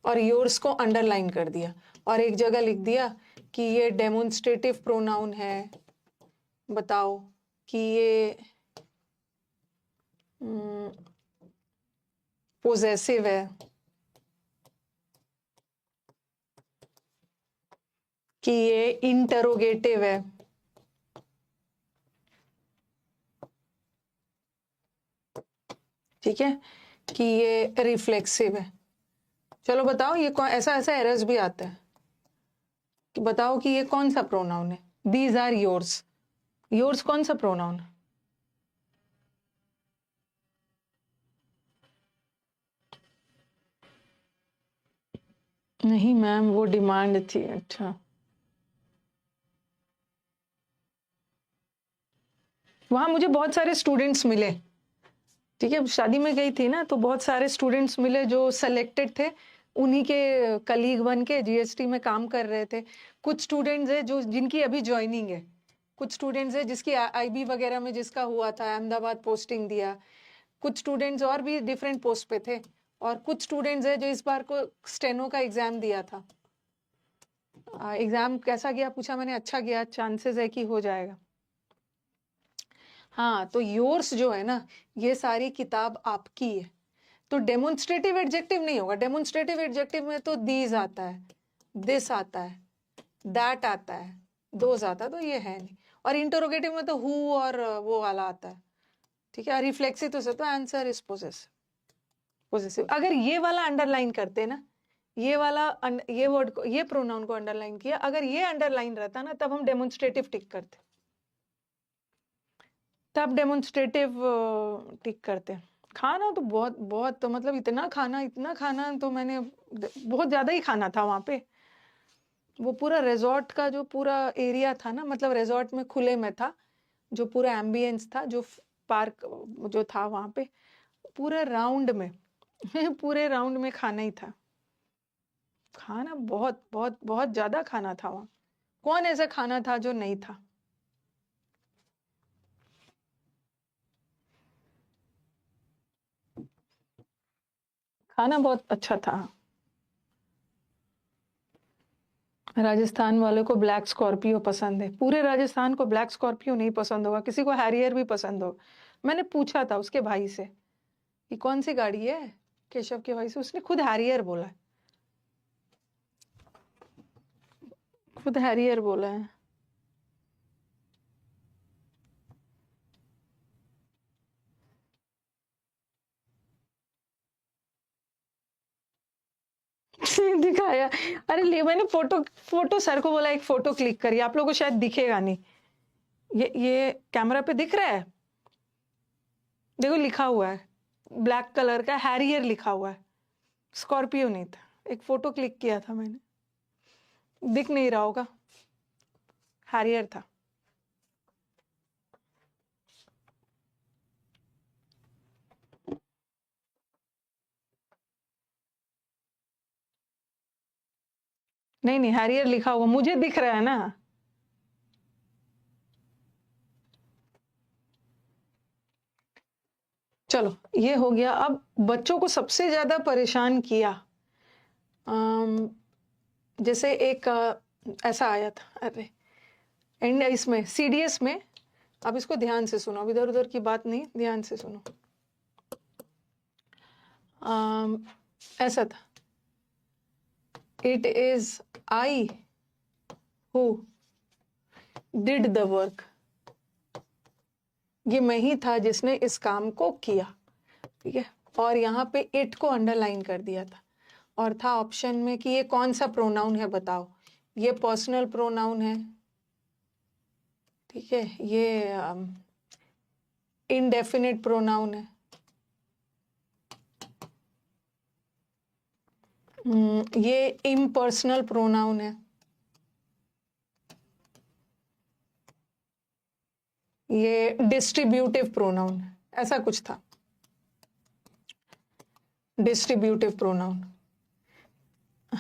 और योर्स को अंडरलाइन कर दिया, और एक जगह लिख दिया कि ये डेमोन्स्ट्रेटिव प्रोनाउन है, बताओ कि ये पोजेसिव है, कि ये इंटरोगेटिव है, ठीक है, कि ये रिफ्लेक्सिव है। चलो बताओ ये कौन, ऐसा ऐसा एरर्स भी आता है कि बताओ कि ये कौन सा प्रोनाउन है। दीज आर योर्स, योर्स कौन सा प्रोनाउन है? नहीं मैम, वो डिमांड थी। अच्छा, वहां मुझे बहुत सारे स्टूडेंट्स मिले, ठीक है, शादी में गई थी ना, तो बहुत सारे स्टूडेंट्स मिले जो सेलेक्टेड थे, उन्हीं के कलीग बन के जीएसटी में काम कर रहे थे। कुछ स्टूडेंट्स है जो जिनकी अभी ज्वाइनिंग है, कुछ स्टूडेंट्स है जिसकी आईबी वगैरह में जिसका हुआ था, अहमदाबाद पोस्टिंग दिया, कुछ स्टूडेंट्स और भी डिफरेंट पोस्ट पे थे, और कुछ स्टूडेंट्स है जो इस बार को स्टेनो का एग्जाम दिया था। एग्जाम कैसा गया पूछा मैंने, अच्छा गया, चांसेस है कि हो जाएगा। हाँ, तो योर्स जो है ना, ये सारी किताब आपकी है, तो डेमोन्स्ट्रेटिव एडजेक्टिव नहीं होगा। डेमोन्स्ट्रेटिव एडजेक्टिव में तो दीज आता है, दिस आता है, दैट आता है, दोज आता है, तो ये है नहीं। और इंटरोगेटिव में तो हु और वो वाला आता है, ठीक है। रिफ्लेक्सिव तो आंसर इज पोजेसिव, पोजेसिव। अगर ये वाला अंडरलाइन करते ना, ये वाला ये वर्ड को, ये प्रोनाउन को अंडरलाइन किया, अगर ये अंडरलाइन रहता ना, तब हम डेमोन्स्ट्रेटिव टिक करते, तब डेमोन्स्ट्रेटिव टिक करते। खाना तो बहुत बहुत, तो मतलब इतना खाना तो मैंने बहुत ज्यादा ही खाना था वहां पे। वो पूरा रिजॉर्ट का जो पूरा एरिया था ना, मतलब रिजॉर्ट में खुले में था, जो पूरा एम्बियंस था, जो पार्क जो था वहां पे, पूरे राउंड में पूरे राउंड में खाना ही था। खाना बहुत बहुत बहुत ज्यादा खाना था वहां, कौन ऐसा खाना था जो नहीं था। खाना बहुत अच्छा था। राजस्थान वालों को ब्लैक स्कॉर्पियो पसंद है, पूरे राजस्थान को ब्लैक स्कॉर्पियो नहीं पसंद होगा, किसी को हैरियर भी पसंद हो। मैंने पूछा था उसके भाई से कि कौन सी गाड़ी है, केशव के भाई से, उसने खुद हैरियर बोला है, खुद हैरियर बोला है। दिखाया, अरे ले, मैंने फोटो फोटो सर को बोला एक फोटो क्लिक करिए, आप लोगों को शायद दिखेगा नहीं, ये कैमरा पे दिख रहा है, देखो लिखा हुआ है ब्लैक कलर का, हैरियर लिखा हुआ है, स्कॉर्पियो नहीं था। एक फोटो क्लिक किया था मैंने, दिख नहीं रहा होगा, हैरियर था। नहीं नहीं, हैरियर लिखा हुआ मुझे दिख रहा है ना। चलो ये हो गया। अब बच्चों को सबसे ज्यादा परेशान किया, जैसे एक ऐसा आया था, अरे एंड इसमें सीडीएस में, अब इसको ध्यान से सुनो, अब इधर उधर की बात नहीं, ध्यान से सुनो। ऐसा था, it is I who did the work, ये मैं ही था जिसने इस काम को किया, ठीक है। और यहाँ पे इट को अंडरलाइन कर दिया था, और था ऑप्शन में कि ये कौन सा प्रोनाउन है बताओ। ये पर्सनल प्रोनाउन है, ठीक है, ये इनडेफिनिट प्रोनाउन है, ये इम्पर्सनल प्रोनाउन है, ये डिस्ट्रीब्यूटिव प्रोनाउन है, ऐसा कुछ था, डिस्ट्रीब्यूटिव प्रोनाउन।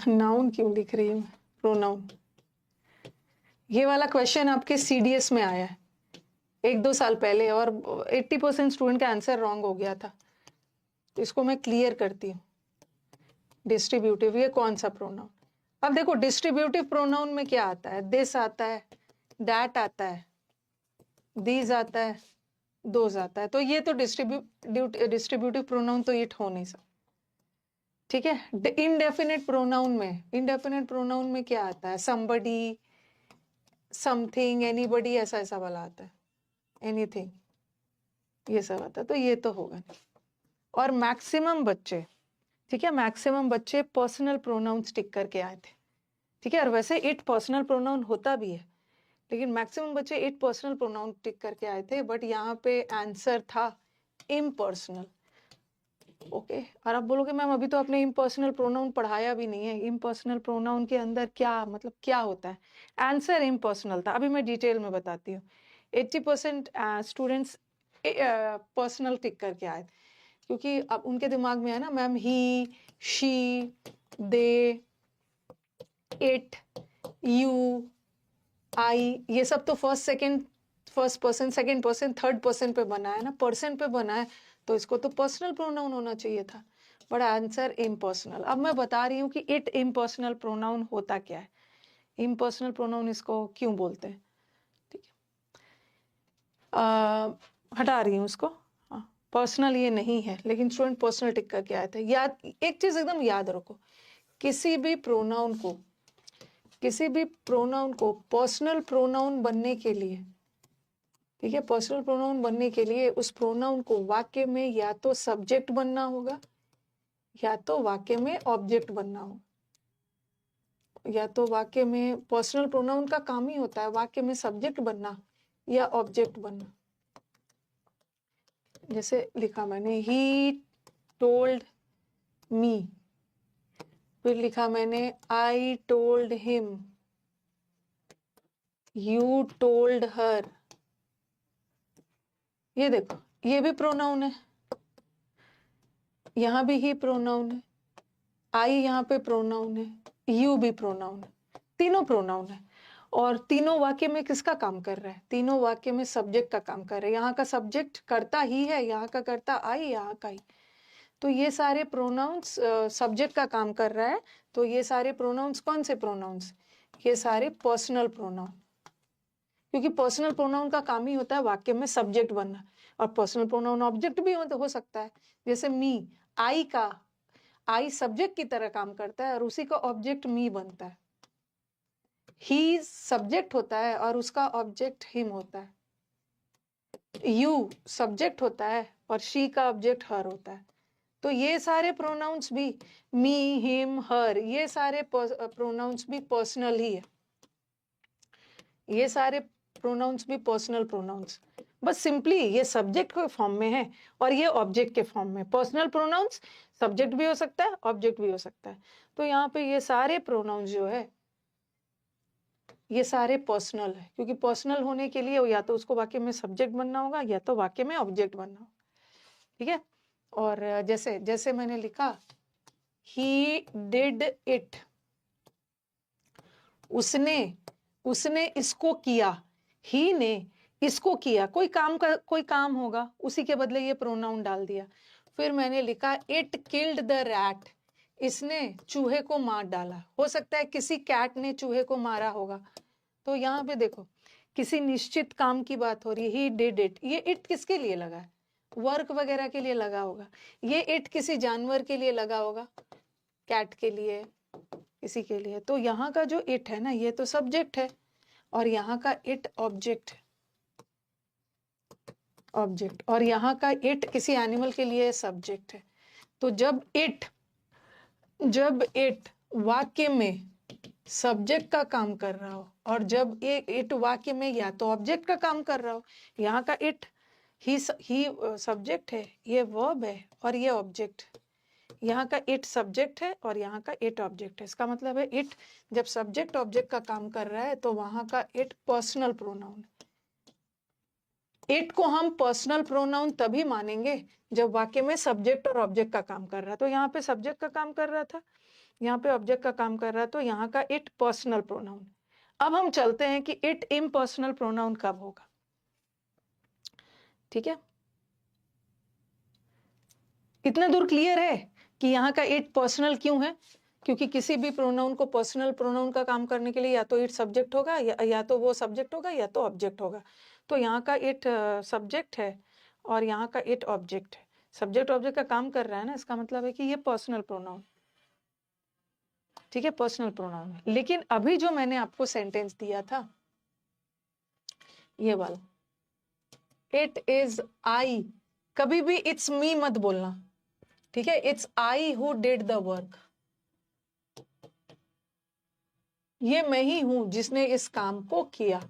नाउन क्यों लिख रही हूँ, प्रोनाउन। ये वाला क्वेश्चन आपके सीडीएस में आया है 1-2 साल पहले, और 80% स्टूडेंट का आंसर रॉन्ग हो गया था, तो इसको मैं क्लियर करती हूँ। डिस्ट्रीब्यूटिव, ये कौन सा प्रोनाउन। अब देखो डिस्ट्रीब्यूटिव प्रोनाउन में क्या आता है, दिस आता है, दैट आता है, दीज आता है, दोज आता है, तो ये तो डिस्ट्रीब्यूटिव प्रोनाउन तो इट हो नहीं सकता, ठीक है। इनडेफिनिट प्रोनाउन में क्या आता है, somebody, समथिंग, एनीबडी, ऐसा ऐसा वाला आता है, एनीथिंग, ये सब आता है, तो ये तो होगा नहीं। और मैक्सिमम बच्चे, ठीक है, मैक्सिमम बच्चे पर्सनल प्रोनाउन टिक करके आए थे, ठीक है। और वैसे इट पर्सनल प्रोनाउन होता भी है, लेकिन मैक्सिमम बच्चे इट पर्सनल प्रोनाउन टिक करके आए थे, बट यहाँ पे आंसर था इम्पर्सनल, ओके। और आप बोलोगे मैम अभी तो आपने इम्पर्सनल प्रोनाउन पढ़ाया भी नहीं है, इम्पर्सनल प्रोनाउन के अंदर क्या मतलब क्या होता है। आंसर इम्पर्सनल था, अभी मैं डिटेल में बताती हूँ। 80% स्टूडेंट्स पर्सनल टिक करके आए थे, क्योंकि अब उनके दिमाग में है ना ma'am, he, she, they, it, you, I, ये सब तो first person, second person, third person पे बना है ना, पर्सन पे बना है, तो इसको तो पर्सनल प्रोनाउन होना चाहिए था, बट आंसर इम्पर्सनल। अब मैं बता रही हूँ कि इट इम्पर्सनल प्रोनाउन होता क्या है, इम्पर्सनल प्रोनाउन इसको क्यों बोलते हैं, ठीक है। हटा रही हूँ इसको, पर्सनल ये नहीं है, लेकिन स्टूडेंट पर्सनल टिक करके आए थे। याद, एक चीज एकदम याद रखो, किसी भी प्रोनाउन को पर्सनल प्रोनाउन बनने के लिए, ठीक है, पर्सनल प्रोनाउन बनने के लिए उस प्रोनाउन को वाक्य में या तो सब्जेक्ट बनना होगा, या तो वाक्य में ऑब्जेक्ट बनना होगा, या तो वाक्य में, पर्सनल प्रोनाउन का काम ही होता है वाक्य में सब्जेक्ट बनना या ऑब्जेक्ट बनना। जैसे लिखा मैंने, ही टोल्ड मी, फिर लिखा मैंने I told him, you told her, ये देखो ये भी प्रोनाउन है, यहाँ भी ही प्रोनाउन है, आई यहाँ पे प्रोनाउन है, यू भी प्रोनाउन है, तीनों प्रोनाउन है। और तीनों वाक्य में किसका काम कर रहा है, तीनों वाक्य में सब्जेक्ट का काम कर रहा है। यहाँ का सब्जेक्ट करता ही है, यहाँ का करता आई, यहाँ का ही, तो ये सारे प्रोनाउंस सब्जेक्ट का काम कर रहा है। तो ये सारे प्रोनाउंस कौन से प्रोनाउंस, ये सारे पर्सनल प्रोनाउन, क्योंकि पर्सनल प्रोनाउन का काम ही होता है वाक्य में सब्जेक्ट बनना, और पर्सनल प्रोनाउन ऑब्जेक्ट भी हो सकता है। जैसे मी, आई सब्जेक्ट की तरह काम करता है और उसी का ऑब्जेक्ट मी बनता है। ही सब्जेक्ट होता है और उसका ऑब्जेक्ट हिम होता है। यू सब्जेक्ट होता है और शी का ऑब्जेक्ट हर होता है। तो ये सारे प्रोनाउंस भी, मी, हिम, हर, ये सारे प्रोनाउंस भी पर्सनल ही है, ये सारे प्रोनाउंस भी पर्सनल प्रोनाउंस, बस सिंपली ये सब्जेक्ट के फॉर्म में है और ये ऑब्जेक्ट के फॉर्म में। पर्सनल प्रोनाउंस सब्जेक्ट भी हो सकता है, ऑब्जेक्ट भी हो सकता है। तो यहाँ पे ये सारे प्रोनाउंस जो है ये सारे पर्सनल है, क्योंकि पर्सनल होने के लिए या तो उसको वाक्य में सब्जेक्ट बनना होगा या तो वाक्य में ऑब्जेक्ट बनना होगा, ठीक है। और जैसे जैसे मैंने लिखा, ही डिड इट, उसने इसको किया, ही ने इसको किया, कोई काम होगा, उसी के बदले ये प्रोनाउन डाल दिया। फिर मैंने लिखा इट किल्ड द रैट, इसने चूहे को मार डाला। हो सकता है किसी कैट ने चूहे को मारा होगा। तो यहाँ पे देखो किसी निश्चित काम की बात हो रही है, ही डिड इट। ये इट किसके लिए लगा है? वर्क वगैरह के लिए लगा होगा। ये इट किसी जानवर के लिए लगा होगा, कैट के लिए, किसी के लिए। तो यहाँ का जो इट है ना, ये तो सब्जेक्ट है, और यहाँ का इट ऑब्जेक्ट है, ऑब्जेक्ट। और यहाँ का इट किसी एनिमल के लिए सब्जेक्ट है। तो जब इट वाक्य में सब्जेक्ट का काम कर रहा हो, और जब इट वाक्य में या तो ऑब्जेक्ट का काम कर रहा हो, यहाँ का इट ही सब्जेक्ट है, ये वर्ब है, और ये ऑब्जेक्ट। यहाँ का इट सब्जेक्ट है और यहाँ का इट ऑब्जेक्ट है। इसका मतलब है इट जब सब्जेक्ट ऑब्जेक्ट का काम कर रहा है तो वहां का इट पर्सनल प्रोनाउन। इट को हम पर्सनल प्रोनाउन तभी मानेंगे जब वाक्य में सब्जेक्ट और ऑब्जेक्ट का काम कर रहा है। तो यहाँ पे सब्जेक्ट का काम कर रहा था, यहाँ पे ऑब्जेक्ट का काम कर रहा है, तो यहाँ का इट पर्सनल प्रोनाउन। अब हम चलते हैं कि इट इम्पर्सनल प्रोनाउन कब होगा। ठीक है, इतना दूर क्लियर है कि यहाँ का इट पर्सनल क्यों है? क्योंकि किसी भी प्रोनाउन को पर्सनल प्रोनाउन का काम करने के लिए या तो इट सब्जेक्ट होगा, या तो वो सब्जेक्ट होगा, या तो ऑब्जेक्ट होगा। तो यहाँ का इट सब्जेक्ट है और यहाँ का इट ऑब्जेक्ट है। सब्जेक्ट ऑब्जेक्ट का काम कर रहा है ना, इसका मतलब है कि ये पर्सनल प्रोनाउन। ठीक है, पर्सनल प्रोनाउन है। लेकिन अभी जो मैंने आपको सेंटेंस दिया था, ये वाला, इट इज आई, कभी भी इट्स मी मत बोलना। ठीक है, it's I who did the work, ये मैं ही हूं जिसने इस काम को किया।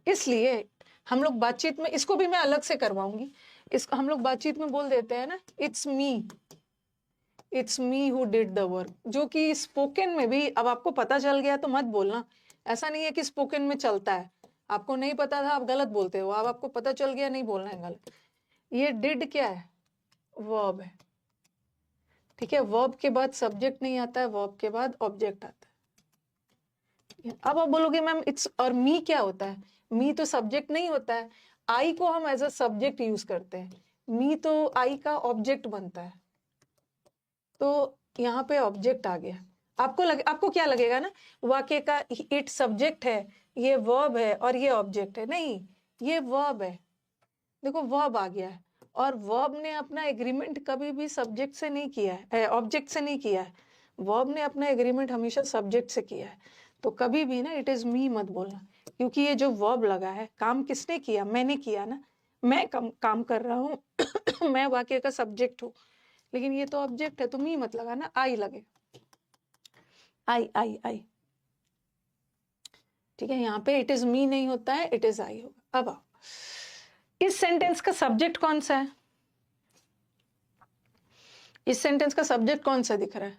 इसलिए हम लोग बातचीत में, इसको भी मैं अलग से करवाऊंगी, इसको हम लोग बातचीत में बोल देते हैं ना, it's me who did the work, जो कि स्पोकन में भी अब आपको पता चल गया तो मत बोलना। ऐसा नहीं है कि स्पोकन में चलता है, आपको नहीं पता था आप गलत बोलते हो, अब आपको पता चल गया नहीं बोलना है गलत। ये डिड क्या है? वर्ब है। ठीक है, वर्ब के बाद सब्जेक्ट नहीं आता है, वर्ब के बाद ऑब्जेक्ट आता है। अब आप बोलोगे मैम इट्स और मी क्या होता है? मी तो सब्जेक्ट नहीं होता है, आई को हम एज अ सब्जेक्ट यूज करते हैं, मी तो आई का ऑब्जेक्ट बनता है। तो यहाँ पे ऑब्जेक्ट आ गया। आपको क्या लगेगा ना, वाक्य का इट सब्जेक्ट है, ये वर्ब है और ये ऑब्जेक्ट है। नहीं, ये वर्ब है। देखो वर्ब आ गया है, और वर्ब ने अपना एग्रीमेंट कभी भी सब्जेक्ट से नहीं किया है, ऑब्जेक्ट से नहीं किया है। वर्ब ने अपना एग्रीमेंट हमेशा सब्जेक्ट से किया है। तो कभी भी ना इट इज मी मत बोलना, क्योंकि ये जो वर्ब लगा है, काम किसने किया? मैंने किया ना, मैं काम कर रहा हूँ मैं वाक्य का सब्जेक्ट हूँ, लेकिन ये तो ऑब्जेक्ट है, तो मी मत लगा ना, आई लगे, आई आई आई। ठीक है, यहाँ पे इट इज मी नहीं होता है, इट इज आई होगा। अब आओ, इस सेंटेंस का सब्जेक्ट कौन सा है? इस सेंटेंस का सब्जेक्ट कौन सा दिख रहा है?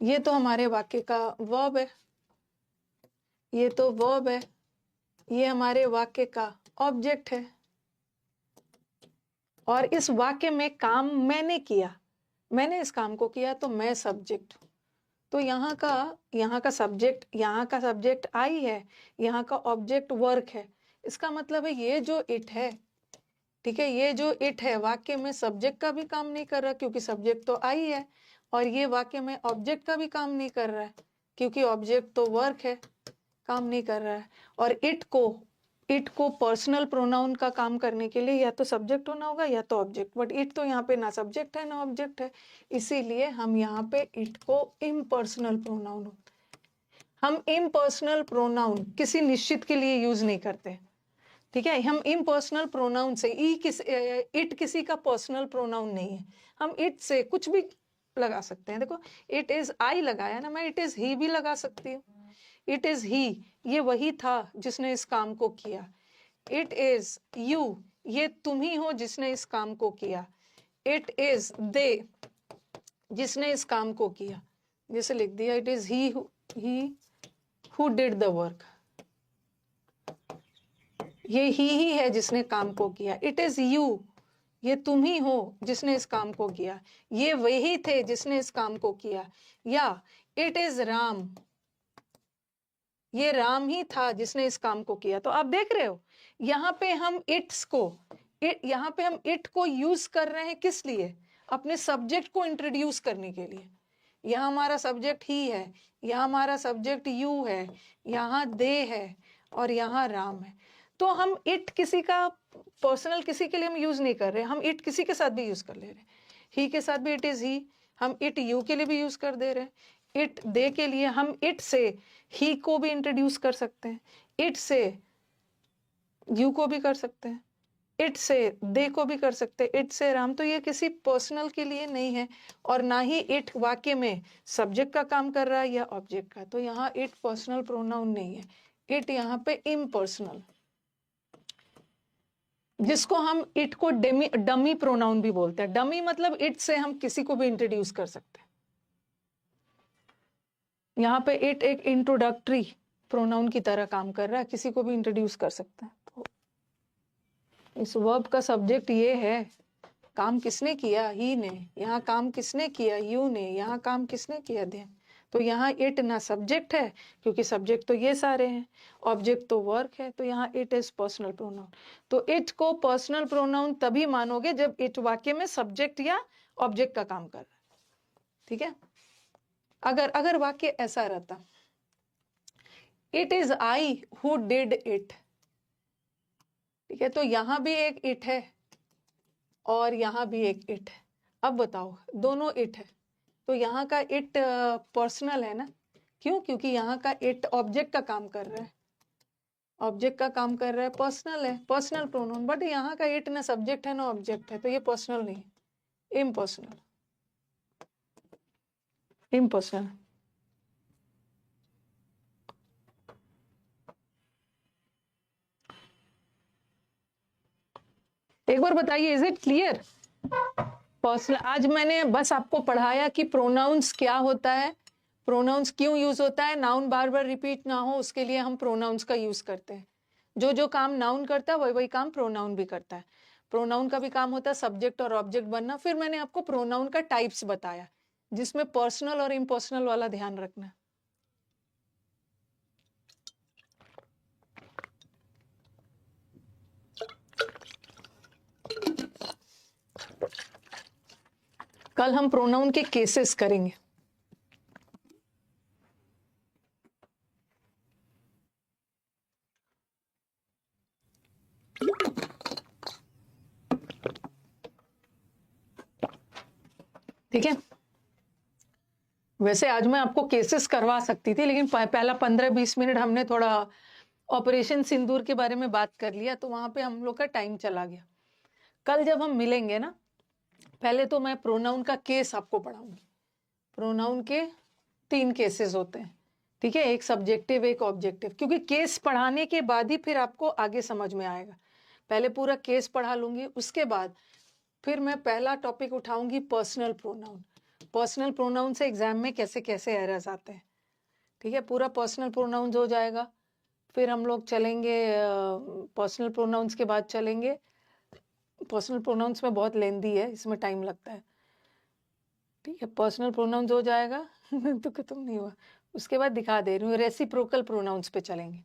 ये तो हमारे वाक्य का वर्ब है, ये तो वर्ब है, ये हमारे वाक्य का ऑब्जेक्ट है, और इस वाक्य में काम मैंने किया, मैंने इस काम को किया, तो मैं सब्जेक्ट। तो यहाँ का सब्जेक्ट आई है, यहाँ का ऑब्जेक्ट वर्क है। इसका मतलब है ये जो इट है, ठीक है, ये जो इट है वाक्य में सब्जेक्ट का भी काम नहीं कर रहा, क्योंकि सब्जेक्ट तो आई है, और ये वाक्य में ऑब्जेक्ट का भी काम नहीं कर रहा है, क्योंकि ऑब्जेक्ट तो वर्क है, काम नहीं कर रहा है। और इट को पर्सनल प्रोनाउन का काम करने के लिए या तो सब्जेक्ट होना होगा या तो ऑब्जेक्ट, बट इट तो यहाँ पे ना सब्जेक्ट है ना ऑब्जेक्ट है, इसीलिए हम यहाँ पे इट को इम्पर्सनल प्रोनाउन, हम इम्पर्सनल प्रोनाउन किसी निश्चित के लिए यूज नहीं करते। ठीक है, हम इम्पर्सनल प्रोनाउन से इट किसी का पर्सनल प्रोनाउन नहीं है, हम इट से कुछ भी लगा सकते हैं। देखो इट इज आई लगाया ना, मैं इट इज ही भी लगा सकती हूँ। इट इज ही, ये वही था जिसने इस काम को किया। इट इज यू, ये तुम ही हो जिसने इस काम को किया। इट इज दे, जिसने इस काम को किया। जैसे लिख दिया it is he who did the work, ये ही है जिसने काम को किया। इट इज यू, ये तुम ही हो जिसने इस काम को किया, ये वही थे जिसने इस काम को किया। या इट इज राम, ये राम ही था जिसने इस काम को किया। तो आप देख रहे हो यहाँ पे हम यहाँ पे हम इट को यूज कर रहे हैं किस लिए? अपने सब्जेक्ट को इंट्रोड्यूस करने के लिए। यहाँ हमारा सब्जेक्ट ही है, यहाँ हमारा सब्जेक्ट यू है, यहाँ दे है और यहाँ राम है। तो हम इट किसी का पर्सनल किसी के लिए हम यूज नहीं कर रहे, हम इट किसी के साथ भी यूज कर ले रहे हैं। ही के साथ भी इट इज ही, हम इट यू के लिए भी यूज कर दे रहे हैं। इट दे के लिए हम इट से ही को भी इंट्रोड्यूस कर सकते हैं, इट से यू को भी कर सकते हैं, इट से दे को भी कर सकते हैं, इट से राम। तो ये किसी पर्सनल के लिए नहीं है और ना ही इट वाक्य में सब्जेक्ट का काम कर रहा है या ऑब्जेक्ट का। तो यहाँ इट पर्सनल प्रोनाउन नहीं है, इट यहाँ पे इम्पर्सनल, जिसको हम इट को डमी प्रोनाउन भी बोलते हैं। डमी मतलब इट से हम किसी को भी इंट्रोड्यूस कर सकते हैं। यहाँ पे इट एक इंट्रोडक्टरी प्रोनाउन की तरह काम कर रहा है, किसी को भी इंट्रोड्यूस कर सकते हैं। तो इस वर्ब का सब्जेक्ट ये है, काम किसने किया? ही ने। यहाँ काम किसने किया? यू ने। यहाँ काम किसने किया? दे। तो यहाँ इट ना सब्जेक्ट है, क्योंकि सब्जेक्ट तो ये सारे हैं, ऑब्जेक्ट तो वर्क है, तो यहाँ इट इज पर्सनल प्रोनाउन। तो इट को पर्सनल प्रोनाउन तभी मानोगे जब इट वाक्य में सब्जेक्ट या ऑब्जेक्ट का काम कर रहा है। ठीक है? अगर वाक्य ऐसा रहता, it is I who did it, ठीक है, तो यहाँ भी एक इट है और यहाँ भी एक इट है। अब बताओ, दोनों इट है, तो यहाँ का इट पर्सनल है ना? क्यों? क्योंकि यहाँ का इट ऑब्जेक्ट का काम कर रहा है, ऑब्जेक्ट का काम कर रहा है, पर्सनल है, पर्सनल प्रोनाउन। बट यहाँ का इट ना सब्जेक्ट है ना ऑब्जेक्ट है, तो ये पर्सनल नहीं, इम्पर्सनल, इम्पर्सनल। एक बार बताइए, इज इट क्लियर? पर्सनल, आज मैंने बस आपको पढ़ाया कि प्रोनाउंस क्या होता है, प्रोनाउंस क्यों यूज होता है। नाउन बार बार रिपीट ना हो उसके लिए हम प्रोनाउंस का यूज करते हैं। जो जो काम नाउन करता है वही वही काम प्रोनाउन भी करता है। प्रोनाउन का भी काम होता है सब्जेक्ट और ऑब्जेक्ट बनना। फिर मैंने आपको प्रोनाउन का टाइप्स बताया, जिसमें पर्सनल और इम्पर्सनल वाला ध्यान रखना। कल हम प्रोनाउन के केसेस करेंगे। ठीक है? वैसे आज मैं आपको केसेस करवा सकती थी, लेकिन पहला 15-20 मिनट हमने थोड़ा ऑपरेशन सिंदूर के बारे में बात कर लिया, तो वहां पे हम लोग का टाइम चला गया। कल जब हम मिलेंगे ना, पहले तो मैं प्रोनाउन का केस आपको पढ़ाऊंगी। प्रोनाउन के 3 केसेस होते हैं, ठीक है, एक सब्जेक्टिव एक ऑब्जेक्टिव, क्योंकि केस पढ़ाने के बाद ही फिर आपको आगे समझ में आएगा। पहले पूरा केस पढ़ा लूंगी, उसके बाद फिर मैं पहला टॉपिक उठाऊंगी पर्सनल प्रोनाउन। पर्सनल प्रोनाउन से एग्जाम में कैसे कैसे एरर्स आते हैं, ठीक है, पूरा पर्सनल प्रोनाउंस हो जाएगा। फिर हम लोग चलेंगे पर्सनल प्रोनाउंस के बाद चलेंगे, पर्सनल प्रोनाउंस में बहुत लेंदी है, इसमें टाइम लगता है, ठीक है, पर्सनल प्रोनाउंस हो जाएगा तो खत्म नहीं हुआ। उसके बाद दिखा दे रही हूँ रेसिप्रोकल प्रोनाउंस पे चलेंगे,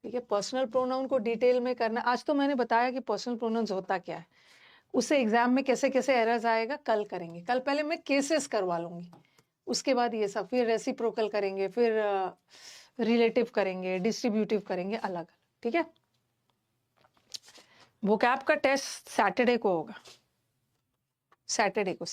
ठीक है। पर्सनल प्रोनाउन को डिटेल में करना, आज तो मैंने बताया कि पर्सनल प्रोनाउंस होता क्या है, उससे एग्जाम में कैसे कैसे एरर्स आएगा कल करेंगे। कल पहले मैं केसेस करवा लूंगी, उसके बाद ये सब, फिर रेसिप्रोकल करेंगे, फिर रिलेटिव करेंगे, डिस्ट्रीब्यूटिव करेंगे, अलग, ठीक है। वोकैब का टेस्ट सैटरडे को होगा, सैटरडे को